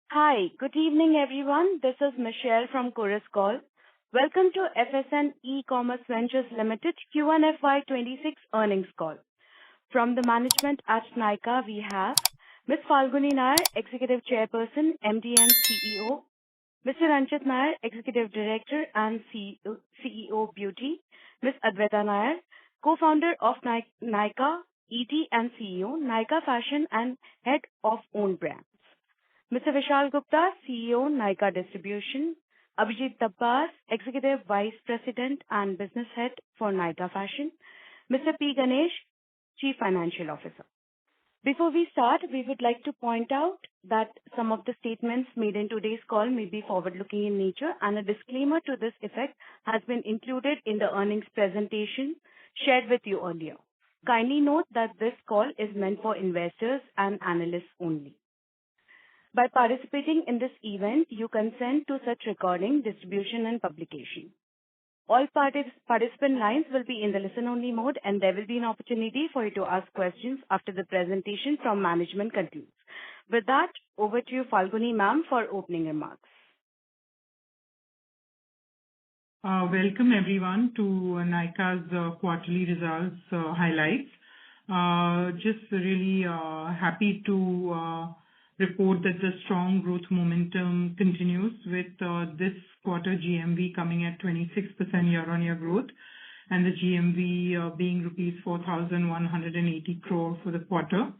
Hi, good evening, everyone. This is Michelle from Concall. Welcome to FSN E-Commerce Ventures Limited Q1FY26 earnings call. From the management at Nykaa, we have Ms. Falguni Nair, Executive Chairperson, MD and CEO, Mr. Ranjit Nair, Executive Director and CEO Beauty, Ms. Adwaita Nair, Co-founder of Nykaa, ED and CEO, Nykaa Fashion and Head of Own Brands. Mr. Vishal Gupta, CEO, Nykaa Distribution, Abhijit Tabbas, Executive Vice President and Business Head for Nykaa Fashion, Mr. P. Ganesh, Chief Financial Officer. Before we start, we would like to point out that some of the statements made in today's call may be forward-looking in nature, and a disclaimer to this effect has been included in the earnings presentation shared with you earlier. Kindly note that this call is meant for investors and analysts only. By participating in this event, you consent to such recording, distribution, and publication. All participant lines will be in the listen-only mode, and there will be an opportunity for you to ask questions after the presentation from management concludes. With that, over to you, Falguni ma'am, for opening remarks. Welcome everyone to Nykaa's quarterly results highlights. Just really happy to report that the strong growth momentum continues with this quarter GMV coming at 26% year-on-year growth, and the GMV being rupees 4,180 crore for the quarter.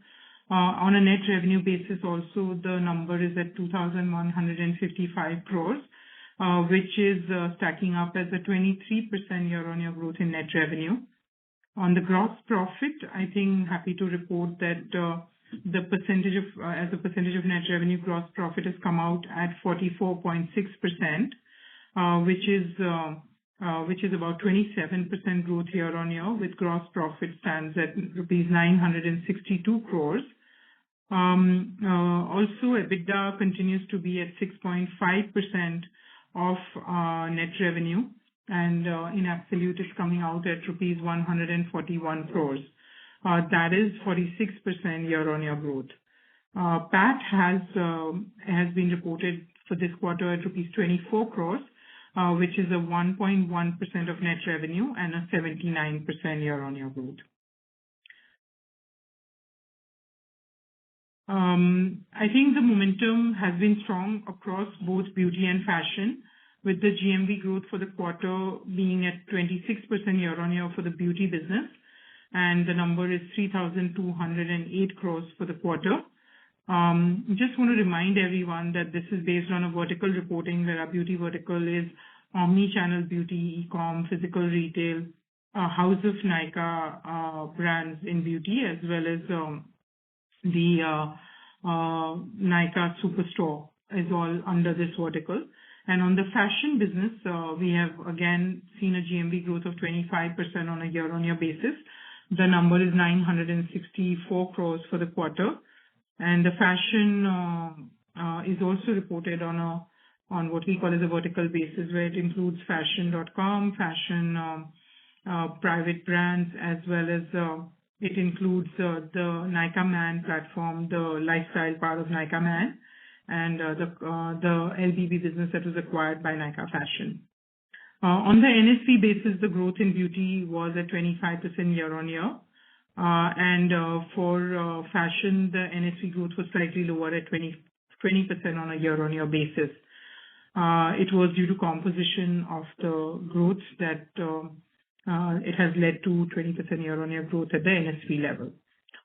On a net revenue basis also, the number is at 2,155 crores, which is stacking up as a 23% year-on-year growth in net revenue. On the gross profit, I think happy to report that the percentage of as a percentage of net revenue, gross profit has come out at 44.6%, which is about 27% growth year on year, with gross profit stands at rupees 962 crores. Also, EBITDA continues to be at 6.5% of net revenue, and in absolute is coming out at rupees 141 crores. That is 46% year-on-year growth. PAT has been reported for this quarter at rupees 24 crores, which is a 1.1% of net revenue and a 79% year-on-year growth. I think the momentum has been strong across both beauty and fashion, with the GMV growth for the quarter being at 26% year-on-year for the beauty business, and the number is 3,208 crores for the quarter. Just want to remind everyone that this is based on a vertical reporting, where our beauty vertical is omni-channel beauty, e-com, physical retail, House of Nykaa brands in beauty, as well as the Nykaa Superstore is all under this vertical. And on the fashion business, we have again seen a GMV growth of 25% on a year-on-year basis. The number is 964 crores for the quarter, and the fashion is also reported on what we call as a vertical basis, where it includes fashion.com, fashion private brands, as well as it includes the Nykaa Man platform, the lifestyle part of Nykaa Man, and the LBB business that was acquired by Nykaa Fashion. On the NSV basis, the growth in beauty was at 25% year-on-year, and for fashion, the NSV growth was slightly lower at 20% on a year-on-year basis. It was due to composition of the growth that it has led to 20% year-on-year growth at the NSV level.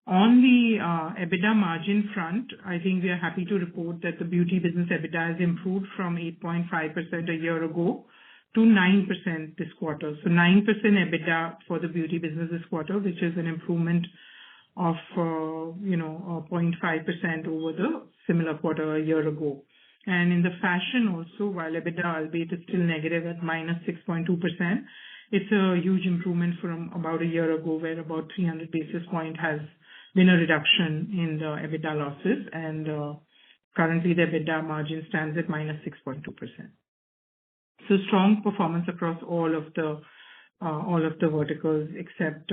On the EBITDA margin front, I think we are happy to report that the beauty business EBITDA has improved from 8.5% a year ago to 9% this quarter. So 9% EBITDA for the beauty business this quarter, which is an improvement of 0.5% over the similar quarter a year ago. And in the fashion also, while EBITDA albeit is still negative at minus 6.2%, it's a huge improvement from about a year ago, where about 300 basis point has been a reduction in the EBITDA losses, and currently the EBITDA margin stands at minus 6.2%. So strong performance across all of the verticals except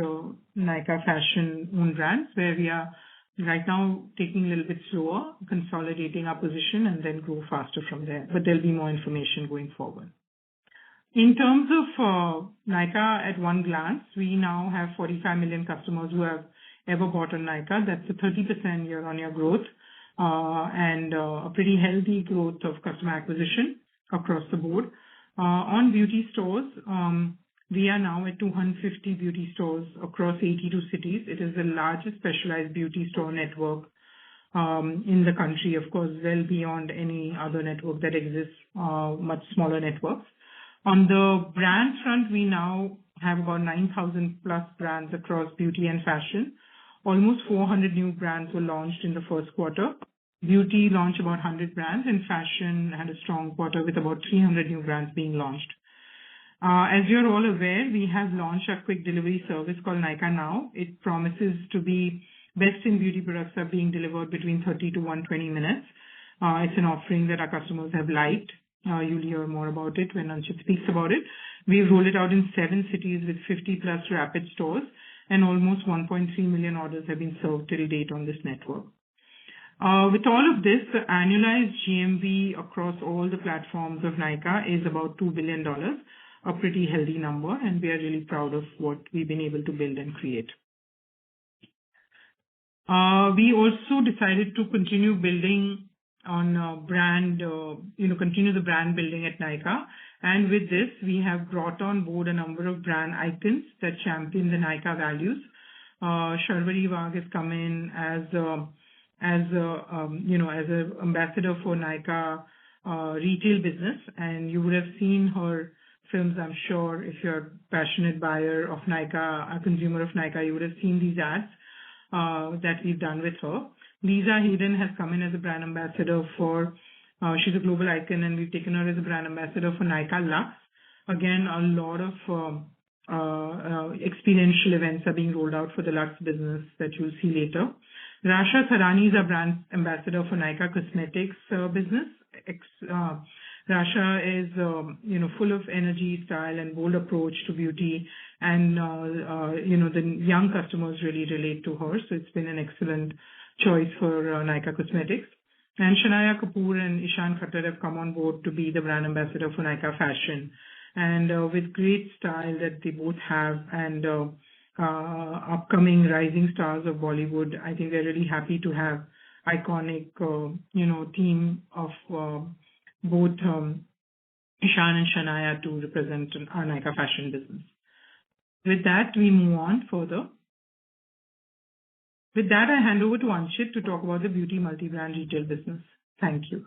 Nykaa Fashion own brands, where we are Right now, taking a little bit slower, consolidating our position, and then grow faster from there. But there'll be more information going forward. In terms of Nykaa at one glance, we now have 45 million customers who have ever bought on Nykaa. That's a 30% year-on-year growth, and a pretty healthy growth of customer acquisition across the board. On beauty stores, we are now at 250 beauty stores across 82 cities. It is the largest specialized beauty store network in the country, of course, well beyond any other network that exists, much smaller networks. On the brand front, we now have about 9,000 plus brands across beauty and fashion. Almost 400 new brands were launched in the first quarter. Beauty launched about 100 brands, and fashion had a strong quarter with about 300 new brands being launched. As you're all aware, we have launched a quick delivery service called Nykaa Now. It promises to be best in beauty products are being delivered between 30 to 120 minutes. It's an offering that our customers have liked. You'll hear more about it when Anchit speaks about it. We've rolled it out in 7 cities with 50 plus rapid stores, and almost 1.3 million orders have been served till date on this network. With all of this, the annualized GMV across all the platforms of Nykaa is about $2 billion, a pretty healthy number, and we are really proud of what we've been able to build and create. We also decided to continue building on continue the brand building at Nykaa. And with this, we have brought on board a number of brand icons that champion the Nykaa values. Sharvari Wagh has come in as an ambassador for Nykaa retail business, and you would have seen her films, I'm sure. If you're a passionate buyer of Nykaa, a consumer of Nykaa, you would have seen these ads that we've done with her. Lisa Hayden has come in as a brand ambassador for, she's a global icon, and we've taken her as a brand ambassador for Nykaa Luxe. Again, a lot of experiential events are being rolled out for the Luxe business that you'll see later. Rasha Tharani is a brand ambassador for Nykaa Cosmetics business. Rasha is, full of energy, style, and bold approach to beauty, and the young customers really relate to her. So it's been an excellent choice for Nykaa Cosmetics. And Shania Kapoor and Ishan Khattar have come on board to be the brand ambassador for Nykaa Fashion. And with great style that they both have, and upcoming rising stars of Bollywood, I think we're really happy to have iconic, team of both Ishan and Shania to represent our Nykaa Fashion business. With that, we move on further. With that, I hand over to Anchit to talk about the beauty multi-brand retail business. Thank you.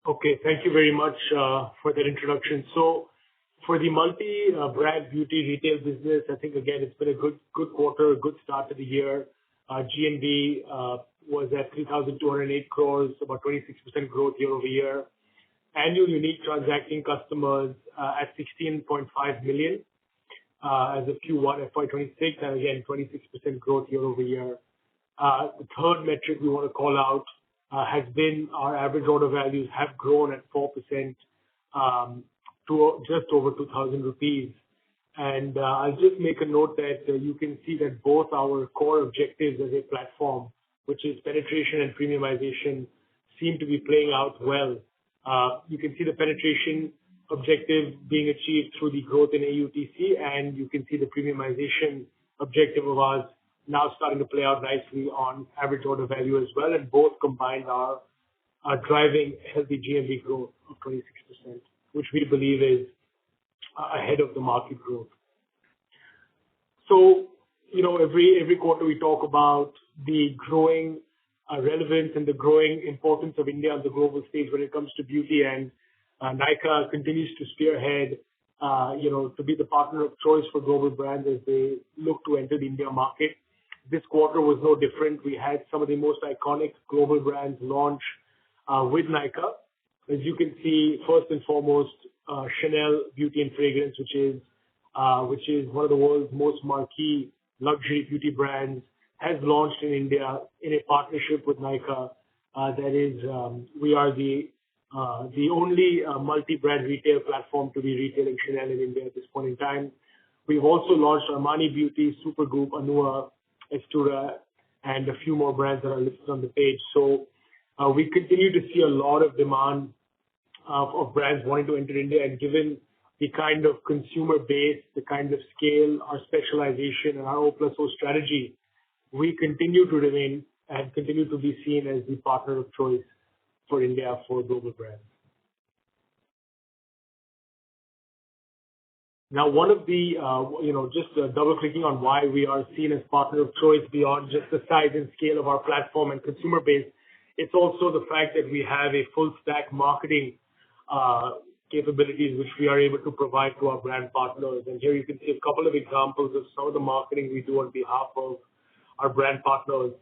Okay, thank you very much for that introduction. So for the multi-brand beauty retail business, I think, again, it's been a good quarter, a good start to the year. GMV was at 3,208 crores, about 26% growth year over year. Annual unique transacting customers at 16.5 million as of Q1FY26, and again, 26% growth year over year. The third metric we want to call out has been our average order values have grown at 4% to just over 2,000 rupees. And I'll just make a note that you can see that both our core objectives as a platform, which is penetration and premiumization, seem to be playing out well. You can see the penetration objective being achieved through the growth in AUTC, and you can see the premiumization objective of ours now starting to play out nicely on average order value as well, and both combined are driving healthy GMV growth of 26%, which we believe is ahead of the market growth. So, every quarter we talk about the growing relevance and the growing importance of India on the global stage when it comes to beauty, and Nykaa continues to spearhead, to be the partner of choice for global brands as they look to enter the India market. This quarter was no different. We had some of the most iconic global brands launch with Nykaa. As you can see, first and foremost, Chanel Beauty and Fragrance, which is one of the world's most marquee luxury beauty brands, has launched in India in a partnership with Nykaa. We are the only multi-brand retail platform to be retailing Chanel in India at this point in time. We've also launched Armani Beauty, Supergroup, Anua, Estura, and a few more brands that are listed on the page. So we continue to see a lot of demand of brands wanting to enter India, and given the kind of consumer base, the kind of scale, our specialization, and our O+O strategy, we continue to remain and continue to be seen as the partner of choice for India for global brands. Now, one of the, just double-clicking on why we are seen as partner of choice beyond just the size and scale of our platform and consumer base, it's also the fact that we have a full-stack marketing capabilities which we are able to provide to our brand partners. And here you can see a couple of examples of some of the marketing we do on behalf of our brand partners.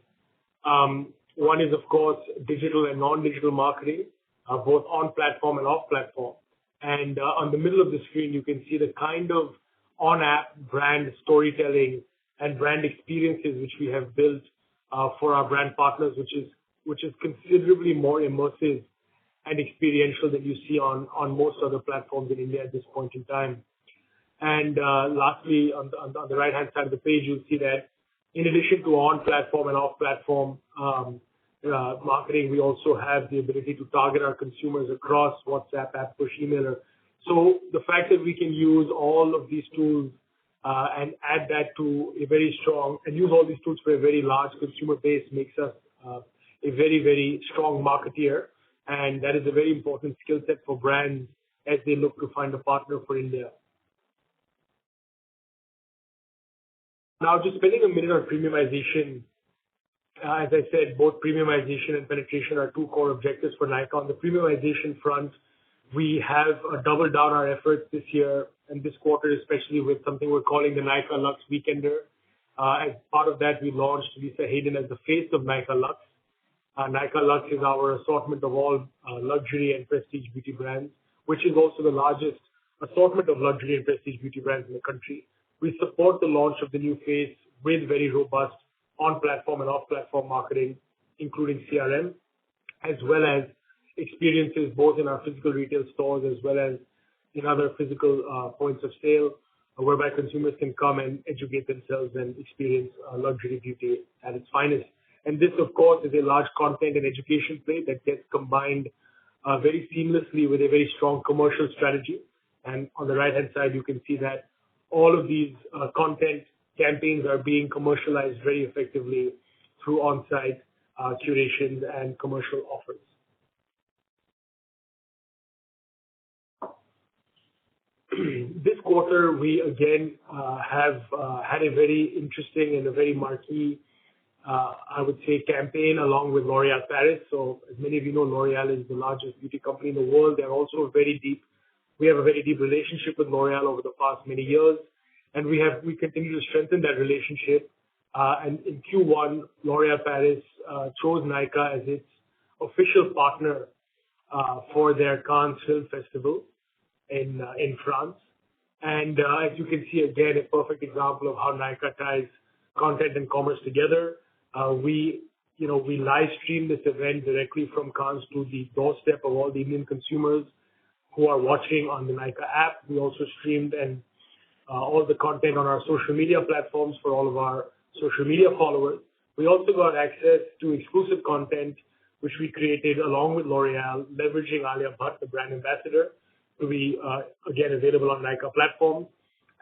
One is, of course, digital and non-digital marketing, both on-platform and off-platform. And on the middle of the screen, you can see the kind of on-app brand storytelling and brand experiences which we have built for our brand partners, which is considerably more immersive and experiential than you see on most other platforms in India at this point in time. And lastly, on the right-hand side of the page, you'll see that in addition to on-platform and off-platform marketing, we also have the ability to target our consumers across WhatsApp, app, push, emailer. So the fact that we can use all of these tools and add that to a very strong, and use all these tools for a very large consumer base makes us a very, very strong marketeer. And that is a very important skill set for brands as they look to find a partner for India. Now, just spending a minute on premiumization. As I said, both premiumization and penetration are two core objectives for Nykaa. On the premiumization front, we have doubled down our efforts this year and this quarter, especially with something we're calling the Nykaa Luxe Weekender. As part of that, we launched Lisa Hayden as the face of Nykaa Luxe. Nykaa Luxe is our assortment of all luxury and prestige beauty brands, which is also the largest assortment of luxury and prestige beauty brands in the country. We support the launch of the new face with very robust on-platform and off-platform marketing, including CRM, as well as experiences both in our physical retail stores as well as in other physical points of sale, whereby consumers can come and educate themselves and experience luxury beauty at its finest. And this, of course, is a large content and education play that gets combined very seamlessly with a very strong commercial strategy. And on the right-hand side, you can see that all of these content campaigns are being commercialized very effectively through on-site curations and commercial offers. This quarter, we again have had a very interesting and a very marquee I would say campaign along with L'Oréal Paris. So as many of you know, L'Oréal is the largest beauty company in the world. They're also we have a very deep relationship with L'Oréal over the past many years, and we continue to strengthen that relationship. And in Q1, L'Oréal Paris chose Nykaa as its official partner for their Cannes Film Festival in France. And as you can see, again, a perfect example of how Nykaa ties content and commerce together. We live streamed this event directly from Cannes to the doorstep of all the Indian consumers who are watching on the Nykaa app. We also streamed all the content on our social media platforms for all of our social media followers. We also got access to exclusive content, which we created along with L'Oréal, leveraging Alia Bhatt, the brand ambassador, to be, again, available on Nykaa platforms,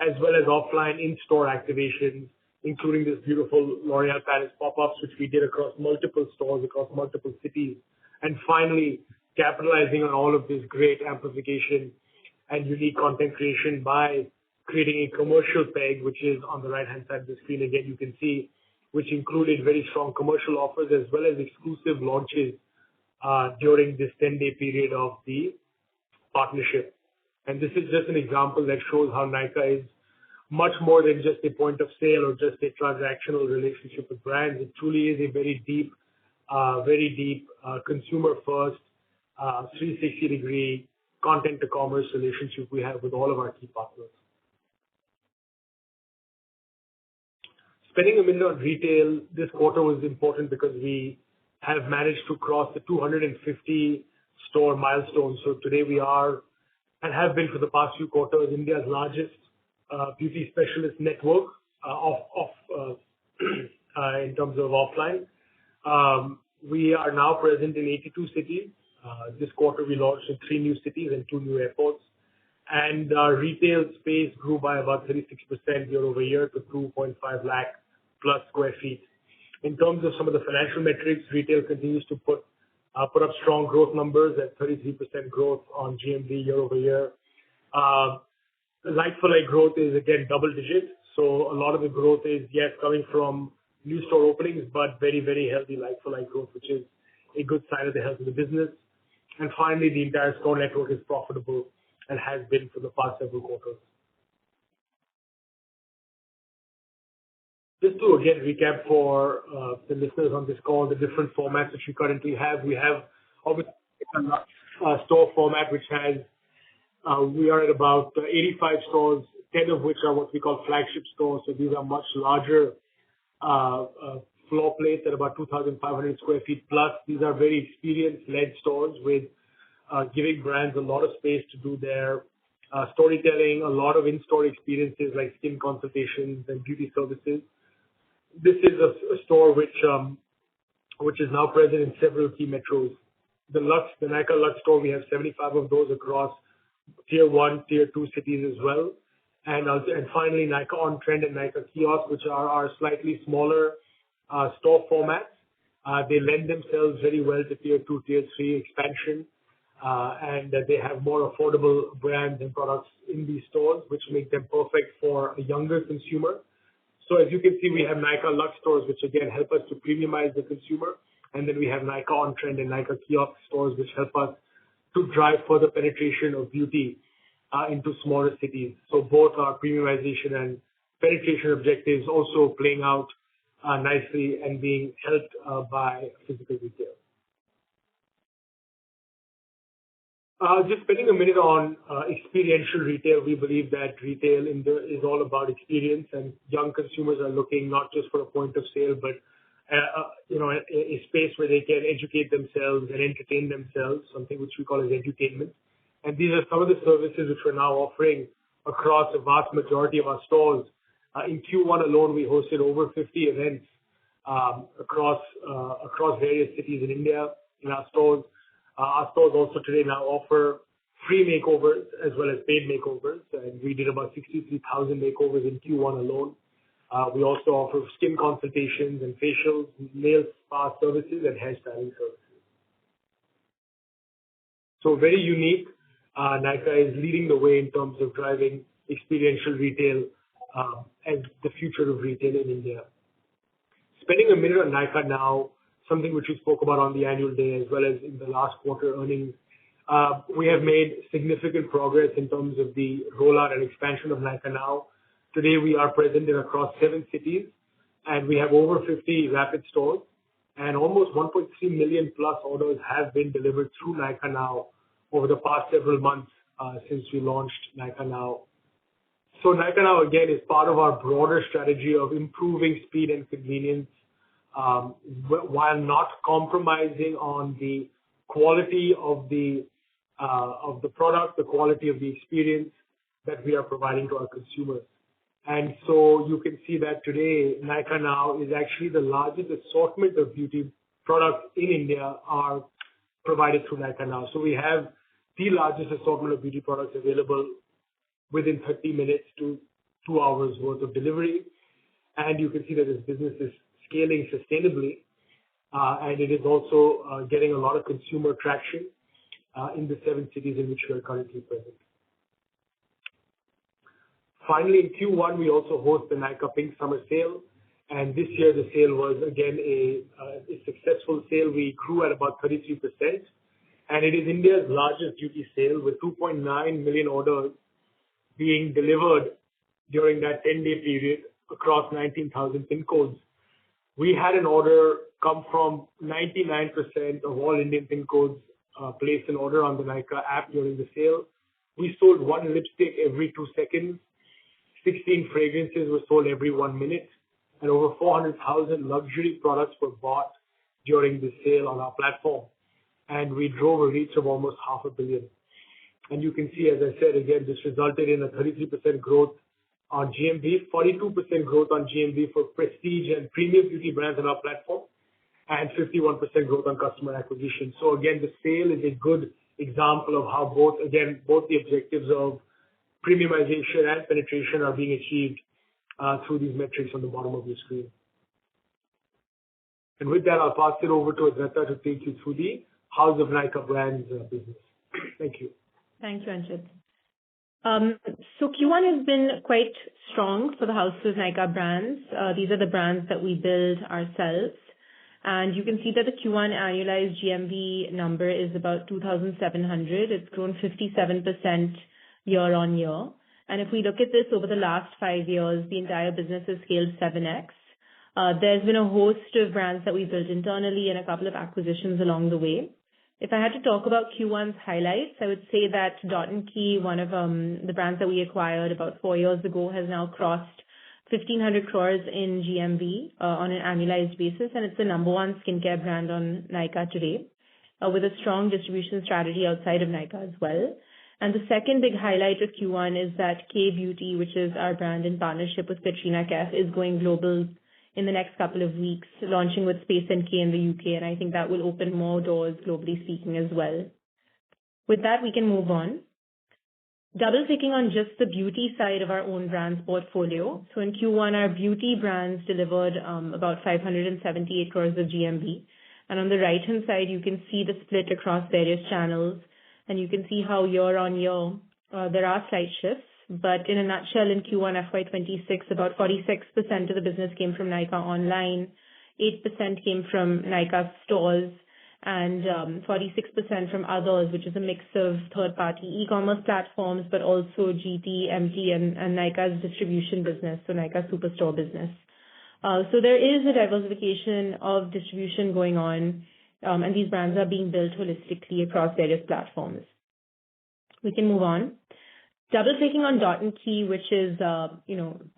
as well as offline in-store activations, including this beautiful L'Oréal Paris pop-ups, which we did across multiple stores, across multiple cities. And finally, capitalizing on all of this great amplification and unique content creation by creating a commercial peg, which is on the right-hand side of the screen. Again, you can see, which included very strong commercial offers as well as exclusive launches during this 10-day period of the partnership. And this is just an example that shows how Nykaa is much more than just a point of sale or just a transactional relationship with brands. It truly is a very deep consumer-first, 360-degree content-to-commerce relationship we have with all of our key partners. Spending a minute on retail this quarter was important because we have managed to cross the 250 store milestone. So today we are, and have been for the past few quarters, India's largest beauty specialist network of in terms of offline. We are now present in 82 cities. This quarter, we launched in 3 new cities and 2 new airports. And our retail space grew by about 36% year-over-year to 2.5 lakh plus square feet. In terms of some of the financial metrics, retail continues to put up strong growth numbers at 33% growth on GMV year-over-year. Like-for-like growth is again double digit. So a lot of the growth is, yes, coming from new store openings, but very, very healthy like-for-like growth, which is a good sign of the health of the business. And finally, the entire store network is profitable and has been for the past several quarters. Just to again recap for the listeners on this call, the different formats which we currently have. We have obviously a store format which has, we are at about 85 stores, 10 of which are what we call flagship stores. So these are much larger floor plates at about 2,500 square feet plus. These are very experience-led stores with giving brands a lot of space to do their storytelling, a lot of in-store experiences like skin consultations and beauty services. This is a store which is now present in several key metros. The Nykaa Lux store, we have 75 of those across tier 1, tier 2 cities as well. And finally, Nykaa On Trend and Nykaa Kiosk, which are our slightly smaller store formats. They lend themselves very well to tier 2, tier 3 expansion. And they have more affordable brands and products in these stores, which make them perfect for a younger consumer. So as you can see, we have Nykaa Lux stores, which again help us to premiumize the consumer. And then we have Nykaa On Trend and Nykaa Kiosk stores, which help us to drive further penetration of beauty into smaller cities. So both our premiumization and penetration objectives also playing out nicely and being helped by physical retail. Just spending a minute on experiential retail. We believe that retail is all about experience, and young consumers are looking not just for a point of sale, but a space where they can educate themselves and entertain themselves, something which we call as edutainment. And these are some of the services which we're now offering across a vast majority of our stores. In Q1 alone, we hosted over 50 events across various cities in India in our stores. Our stores also today now offer free makeovers as well as paid makeovers, and we did about 63,000 makeovers in Q1 alone. We also offer skin consultations and facials, nail spa services, and hairstyling services. So very unique. Nykaa is leading the way in terms of driving experiential retail as the future of retail in India. Spending a minute on Nykaa Now, something which we spoke about on the annual day as well as in the last quarter earnings. We have made significant progress in terms of the rollout and expansion of Nykaa Now. Today, we are present in across 7 cities, and we have over 50 rapid stores, and almost 1.3 million plus orders have been delivered through Nykaa Now over the past several months since we launched Nykaa Now. So Nykaa Now, again, is part of our broader strategy of improving speed and convenience while not compromising on the quality of the product, the quality of the experience that we are providing to our consumers. And so you can see that today, Nykaa Now is actually the largest assortment of beauty products in India are provided through Nykaa Now. So we have the largest assortment of beauty products available within 30 minutes to 2 hours worth of delivery. And you can see that this business is scaling sustainably, and it is also getting a lot of consumer traction in the 7 cities in which we are currently present. Finally, in Q1, we also host the Nykaa Pink Summer Sale, and this year the sale was again a successful sale. We grew at about 33%, and it is India's largest beauty sale with 2.9 million orders being delivered during that 10-day period across 19,000 pin codes. We had an order come from 99% of all Indian pin codes place an order on the Nykaa app during the sale. We sold 1 lipstick every 2 seconds. 16 fragrances were sold every 1 minute, and over 400,000 luxury products were bought during the sale on our platform. And we drove a reach of almost 500 million. And you can see, as I said, again, this resulted in a 33% growth on GMV, 42% growth on GMV for prestige and premium beauty brands on our platform, and 51% growth on customer acquisition. So again, the sale is a good example of how both the objectives of premiumization and penetration are being achieved through these metrics on the bottom of your screen. And with that, I'll pass it over to Adwaita to take you through the House of Nykaa Brands business. Thank you. Thank you, Anchit. So Q1 has been quite strong for the House of Nykaa Brands. These are the brands that we build ourselves. And you can see that the Q1 annualized GMV number is about 2,700. It's grown 57% year on year. And if we look at this over the last 5 years, the entire business has scaled 7x. There's been a host of brands that we built internally and a couple of acquisitions along the way. If I had to talk about Q1's highlights, I would say that Dot & Key, one of the brands that we acquired about 4 years ago, has now crossed 1,500 crores in GMV on an annualized basis, and it's the number one skincare brand on Nykaa today, with a strong distribution strategy outside of Nykaa as well. And the second big highlight of Q1 is that K Beauty, which is our brand in partnership with Katrina Kaif, is going global in the next couple of weeks, launching with Space NK in the UK, and I think that will open more doors, globally speaking, as well. With that, we can move on. Double-clicking on just the beauty side of our own brands portfolio. So in Q1, our beauty brands delivered about 578 crores of GMV. And on the right-hand side, you can see the split across various channels, and you can see how year on year there are slight shifts. But in a nutshell, in Q1FY26, about 46% of the business came from Nykaa online, 8% came from Nykaa stores, and 46% from others, which is a mix of third-party e-commerce platforms, but also GT, MT, and Nykaa's distribution business, so Nykaa Superstore business. So there is a diversification of distribution going on, and these brands are being built holistically across various platforms. We can move on. Double-clicking on Dot & Key, which is,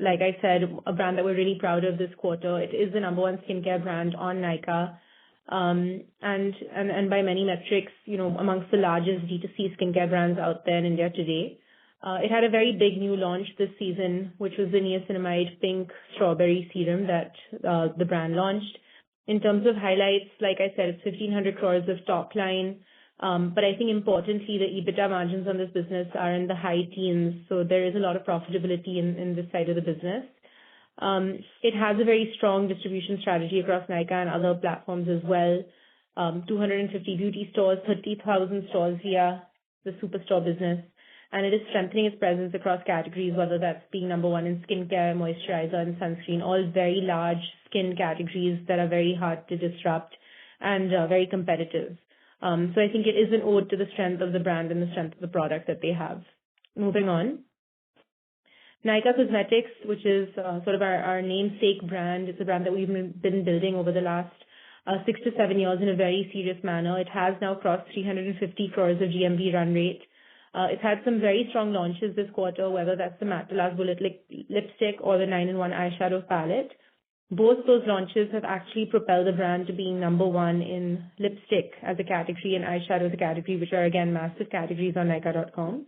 like I said, a brand that we're really proud of this quarter. It is the number one skincare brand on Nykaa, and by many metrics, amongst the largest D2C skincare brands out there in India today. It had a very big new launch this season, which was the niacinamide pink strawberry serum that the brand launched. In terms of highlights, like I said, it's 1,500 crores of top line. But I think importantly, the EBITDA margins on this business are in the high teens. So there is a lot of profitability in this side of the business. It has a very strong distribution strategy across Nykaa and other platforms as well. 250 beauty stores, 30,000 stores via the Superstore business. And it is strengthening its presence across categories, whether that's being number one in skincare, moisturizer, and sunscreen, all very large skin categories that are very hard to disrupt and very competitive. So I think it is an ode to the strength of the brand and the strength of the product that they have. Moving on. Nykaa Cosmetics, which is sort of our namesake brand. It's a brand that we've been building over the last 6 to 7 years in a very serious manner. It has now crossed 350 crores of GMV run rate. It's had some very strong launches this quarter, whether that's the Matte Glass Bullet Lipstick or the 9-in-1 eyeshadow palette. Both those launches have actually propelled the brand to being number one in lipstick as a category and eyeshadow as a category, which are, again, massive categories on Nykaa.com.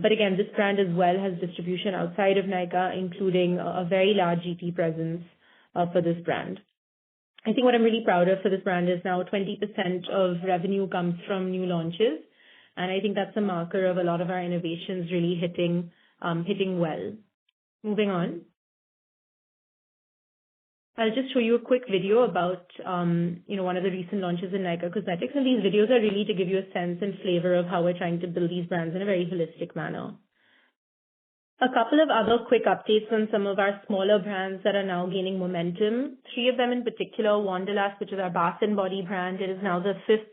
But again, this brand as well has distribution outside of Nykaa, including a very large GT presence for this brand. I think what I'm really proud of for this brand is now 20% of revenue comes from new launches. And I think that's a marker of a lot of our innovations really hitting well. Moving on. I'll just show you a quick video about, one of the recent launches in Nykaa Cosmetics. And these videos are really to give you a sense and flavor of how we're trying to build these brands in a very holistic manner. A couple of other quick updates on some of our smaller brands that are now gaining momentum. 3 of them in particular, Wanderlust, which is our bath and body brand. It is now the 5th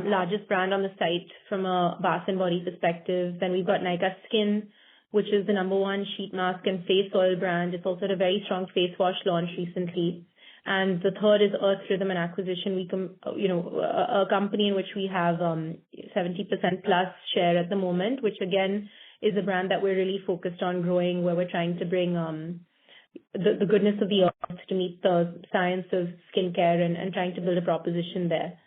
largest brand on the site from a bath and body perspective. Then we've got Nykaa Skin, which is the number one sheet mask and face oil brand. It's also had a very strong face wash launch recently. And the third is Earth Rhythm, an acquisition a company in which we have 70% plus share at the moment, which again is a brand that we're really focused on growing, where we're trying to bring the goodness of the earth to meet the science of skincare and trying to build a proposition there.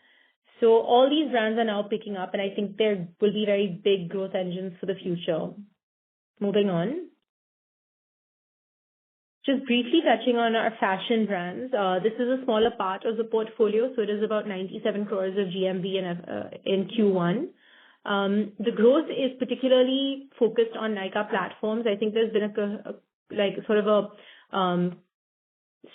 So all these brands are now picking up, and I think there will be very big growth engines for the future. Moving on. Just briefly touching on our fashion brands, this is a smaller part of the portfolio, so it is about 97 crores of GMV in Q1. The growth is particularly focused on Nykaa platforms. I think there's been a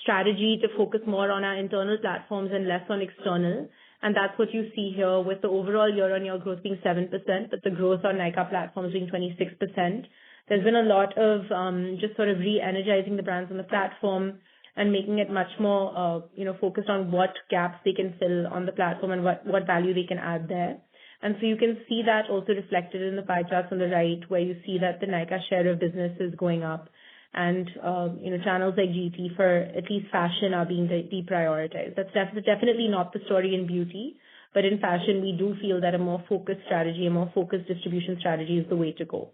strategy to focus more on our internal platforms and less on external. And that's what you see here with the overall year-on-year growth being 7%, but the growth on Nykaa platforms being 26%. There's been a lot of just sort of re-energizing the brands on the platform and making it much more, focused on what gaps they can fill on the platform and what value they can add there. And so you can see that also reflected in the pie charts on the right, where you see that the Nykaa share of business is going up. And, channels like GT for at least fashion are being deprioritized. That's definitely not the story in beauty, but in fashion, we do feel that a more focused strategy, a more focused distribution strategy is the way to go.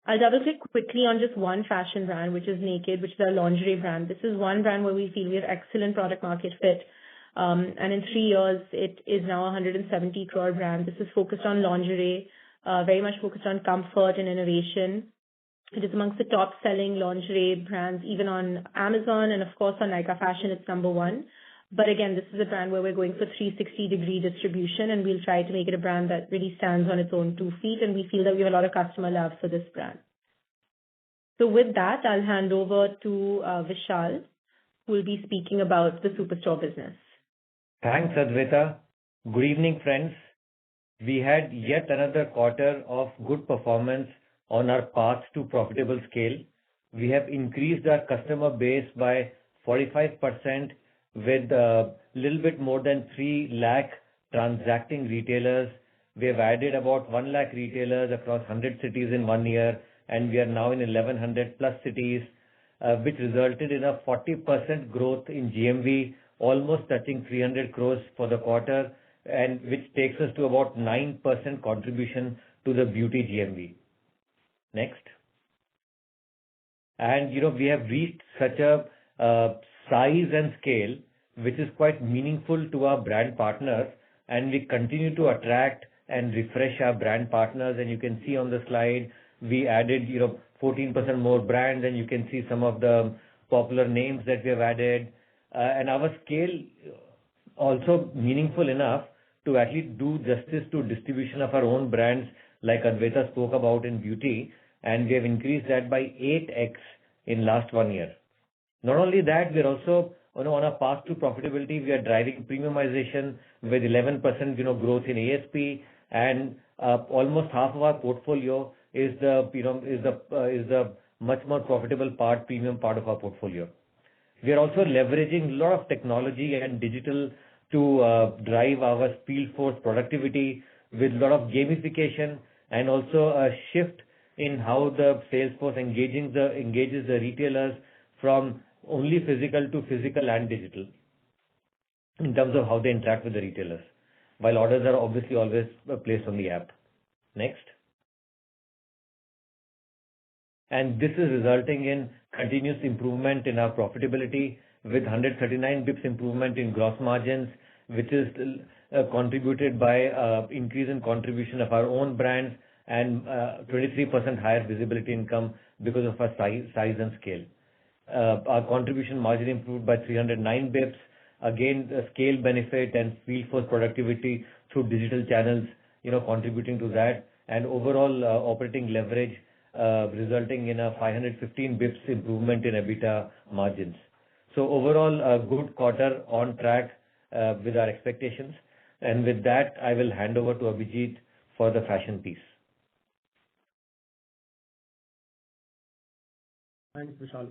I'll double click quickly on just one fashion brand, which is Naked, which is our lingerie brand. This is one brand where we feel we have excellent product market fit. And in 3 years, it is now a 170 crore brand. This is focused on lingerie, very much focused on comfort and innovation. It is amongst the top selling lingerie brands, even on Amazon, and of course on Nykaa Fashion, it's number 1. But again, this is a brand where we're going for 360-degree distribution, and we'll try to make it a brand that really stands on its own 2 feet, and we feel that we have a lot of customer love for this brand. So with that, I'll hand over to Vishal, who will be speaking about the Superstore business. Thanks, Adwaita. Good evening, friends. We had yet another quarter of good performance on our path to profitable scale. We have increased our customer base by 45% with a little bit more than 3 lakh transacting retailers. We have added about 1 lakh retailers across 100 cities in 1 year, and we are now in 1100 plus cities, which resulted in a 40% growth in GMV, almost touching 300 crores for the quarter, and which takes us to about 9% contribution to the beauty GMV. Next. And we have reached such a size and scale which is quite meaningful to our brand partners, and we continue to attract and refresh our brand partners. And you can see on the slide we added 14% more brands, and you can see some of the popular names that we have added, and our scale also meaningful enough to actually do justice to distribution of our own brands, like Adwaita spoke about in beauty, and we have increased that by 8x in last 1 year. Not only that, we are also on a path to profitability. We are driving premiumization with 11% growth in ASP, and almost half of our portfolio is the much more profitable part, premium part of our portfolio. We are also leveraging a lot of technology and digital to drive our field force productivity with a lot of gamification, and also a shift in how the sales force engages the retailers from only physical to physical and digital in terms of how they interact with the retailers, while orders are obviously always placed on the app. Next. And this is resulting in continuous improvement in our profitability with 139 bips improvement in gross margins, which is contributed by increase in contribution of our own brands and 23% higher visibility income because of our size and scale. Our contribution margin improved by 309 bips. Again, the scale benefit and field force productivity through digital channels, contributing to that, and overall operating leverage resulting in a 515 bips improvement in EBITDA margins. So overall, a good quarter on track with our expectations. And with that, I will hand over to Abhijit for the fashion piece. Thanks, Vishal.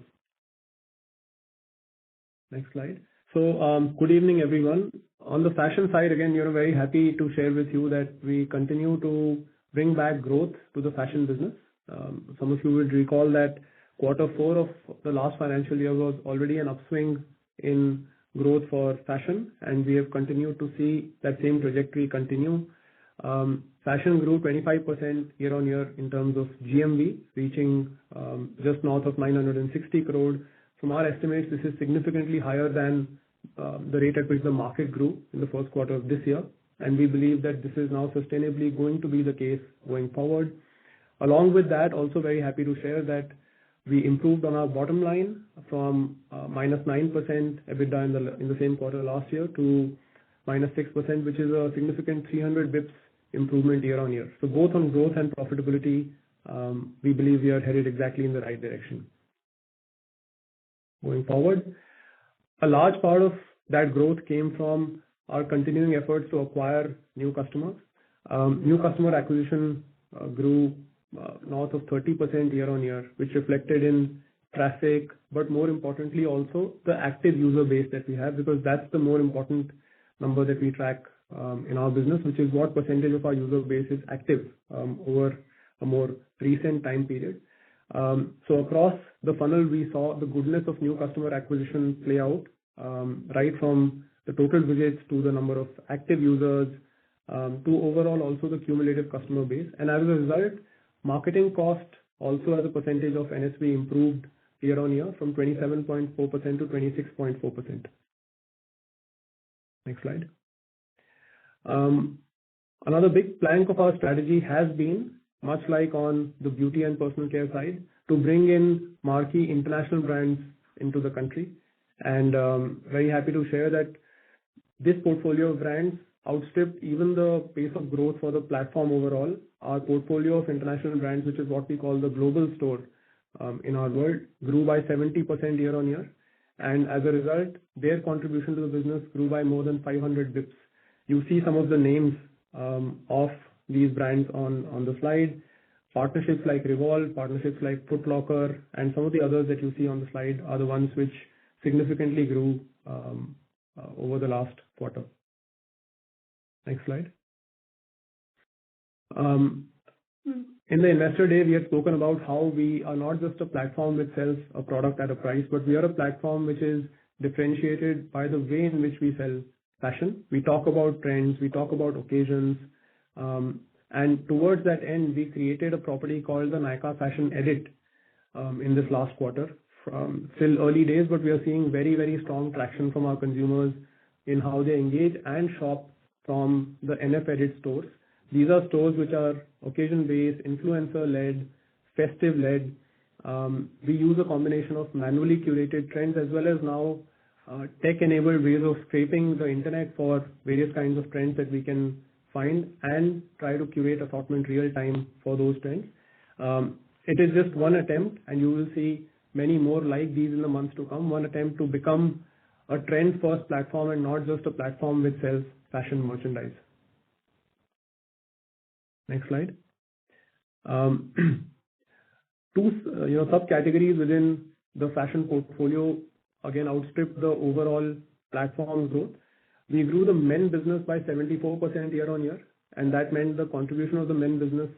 Next slide. So, good evening, everyone. On the fashion side, again, very happy to share with you that we continue to bring back growth to the fashion business. Some of you would recall that Q4 of the last financial year was already an upswing in growth for fashion, and we have continued to see that same trajectory continue. Fashion grew 25% year on year in terms of GMV, reaching just north of 960 crore. From our estimates, this is significantly higher than the rate at which the market grew in the first quarter of this year. And we believe that this is now sustainably going to be the case going forward. Along with that, also very happy to share that We improved on our bottom line from -9% EBITDA in the same quarter last year to -6%, which is a significant 300 basis points improvement year-on-year. So both on growth and profitability, we believe we are headed exactly in the right direction. Going forward, a large part of that growth came from our continuing efforts to acquire new customers. New customer acquisition grew north of 30% year-on-year, which reflected in traffic, but more importantly, also the active user base that we have, because that's the more important number that we track in our business, which is what percentage of our user base is active over a more recent time period. So across the funnel, we saw the goodness of new customer acquisition play out, right from the total visits to the number of active users, to overall also the cumulative customer base. And as a result, marketing cost also as a percentage of NSV improved year-on-year from 27.4% to 26.4%. Next slide. Another big plank of our strategy has been, much like on the beauty and personal care side, to bring in marquee international brands into the country. And very happy to share that this portfolio of brands outstripped even the pace of growth for the platform overall. Our portfolio of international brands, which is what we call the global store in our world, grew by 70% year-on-year. And as a result, their contribution to the business grew by more than 500 bps. You see some of the names of these brands on the slide. Partnerships like Revolve, partnerships like Foot Locker, and some of the others that you see on the slide are the ones which significantly grew over the last quarter. Next slide. In the Investor Day, we had spoken about how we are not just a platform which sells a product at a price, but we are a platform which is differentiated by the way in which we sell fashion. We talk about trends, we talk about occasions, and towards that end, we created a property called the Nykaa Fashion Edit in this last quarter. Still early days, but we are seeing very, very strong traction from our consumers in how they engage and shop from the NF Edit stores. These are stores which are occasion-based, influencer-led, festive-led. We use a combination of manually curated trends as well as now tech-enabled ways of scraping the internet for various kinds of trends that we can find and try to curate assortment real time for those trends. It is just one attempt, and you will see many more like these in the months to come. One attempt to become a trend-first platform and not just a platform which sells fashion merchandise. Next slide. Two subcategories within the fashion portfolio again outstripped the overall platform growth. We grew the men business by 74% year-on-year, and that meant the contribution of the men business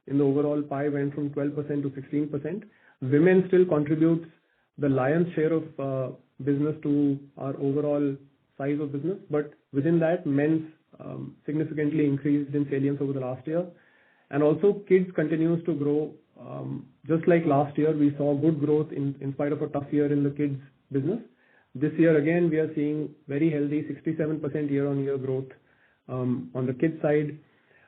in the overall pie went from 12% to 16%. Women still contributes the lion's share of business to our overall size of business, but within that, men's significantly increased in salience over the last year. And also kids continues to grow. Just like last year, we saw good growth in spite of a tough year in the kids business. This year again, we are seeing very healthy 67% year-on-year growth on the kids side.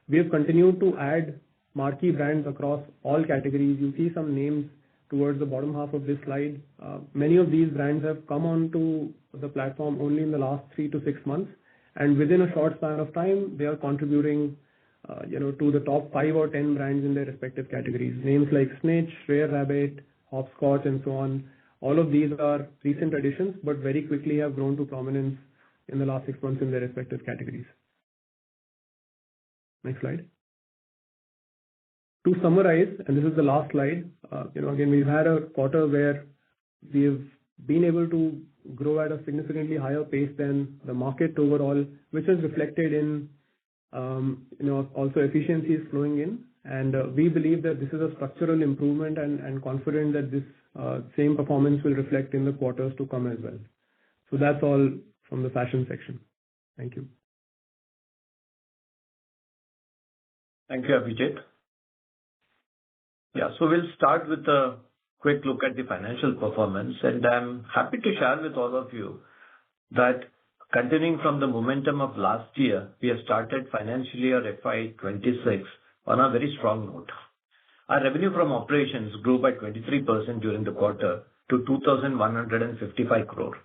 We have continued to add marquee brands across all categories. You see some names towards the bottom half of this slide. Many of these brands have come onto the platform only in the last 3 to 6 months, and within a short span of time, they are contributing to the top 5 or 10 brands in their respective categories. Names like Snitch, Rare Rabbit, Hopscotch, and so on. All of these are recent additions, but very quickly have grown to prominence in the last 6 months in their respective categories. Next slide. To summarize, and this is the last slide, again, we've had a quarter where we have been able to grow at a significantly higher pace than the market overall, which is reflected in also efficiencies flowing in. And we believe that this is a structural improvement and confident that this same performance will reflect in the quarters to come as well. So that's all from the fashion section. Thank you. Thank you, Abhijit. Yeah, so we'll start with a quick look at the financial performance, and I'm happy to share with all of you that continuing from the momentum of last year, we have started financial year FY26 on a very strong note. Our revenue from operations grew by 23% during the quarter to 2,155 crore.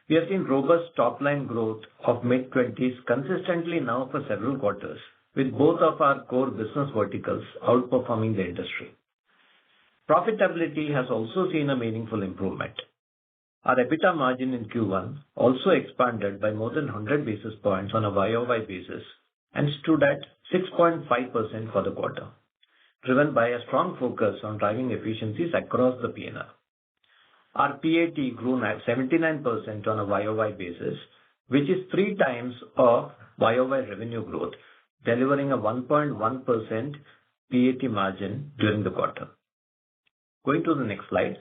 We have seen robust top-line growth of mid-20s consistently now for several quarters, with both of our core business verticals outperforming the industry. Profitability has also seen a meaningful improvement. Our EBITDA margin in Q1 also expanded by more than 100 basis points on a YOY basis and stood at 6.5% for the quarter, driven by a strong focus on driving efficiencies across the P&L. Our PAT grew 79% on a YOY basis, which is 3 times of YOY revenue growth, delivering a 1.1% PAT margin during the quarter. Going to the next slide.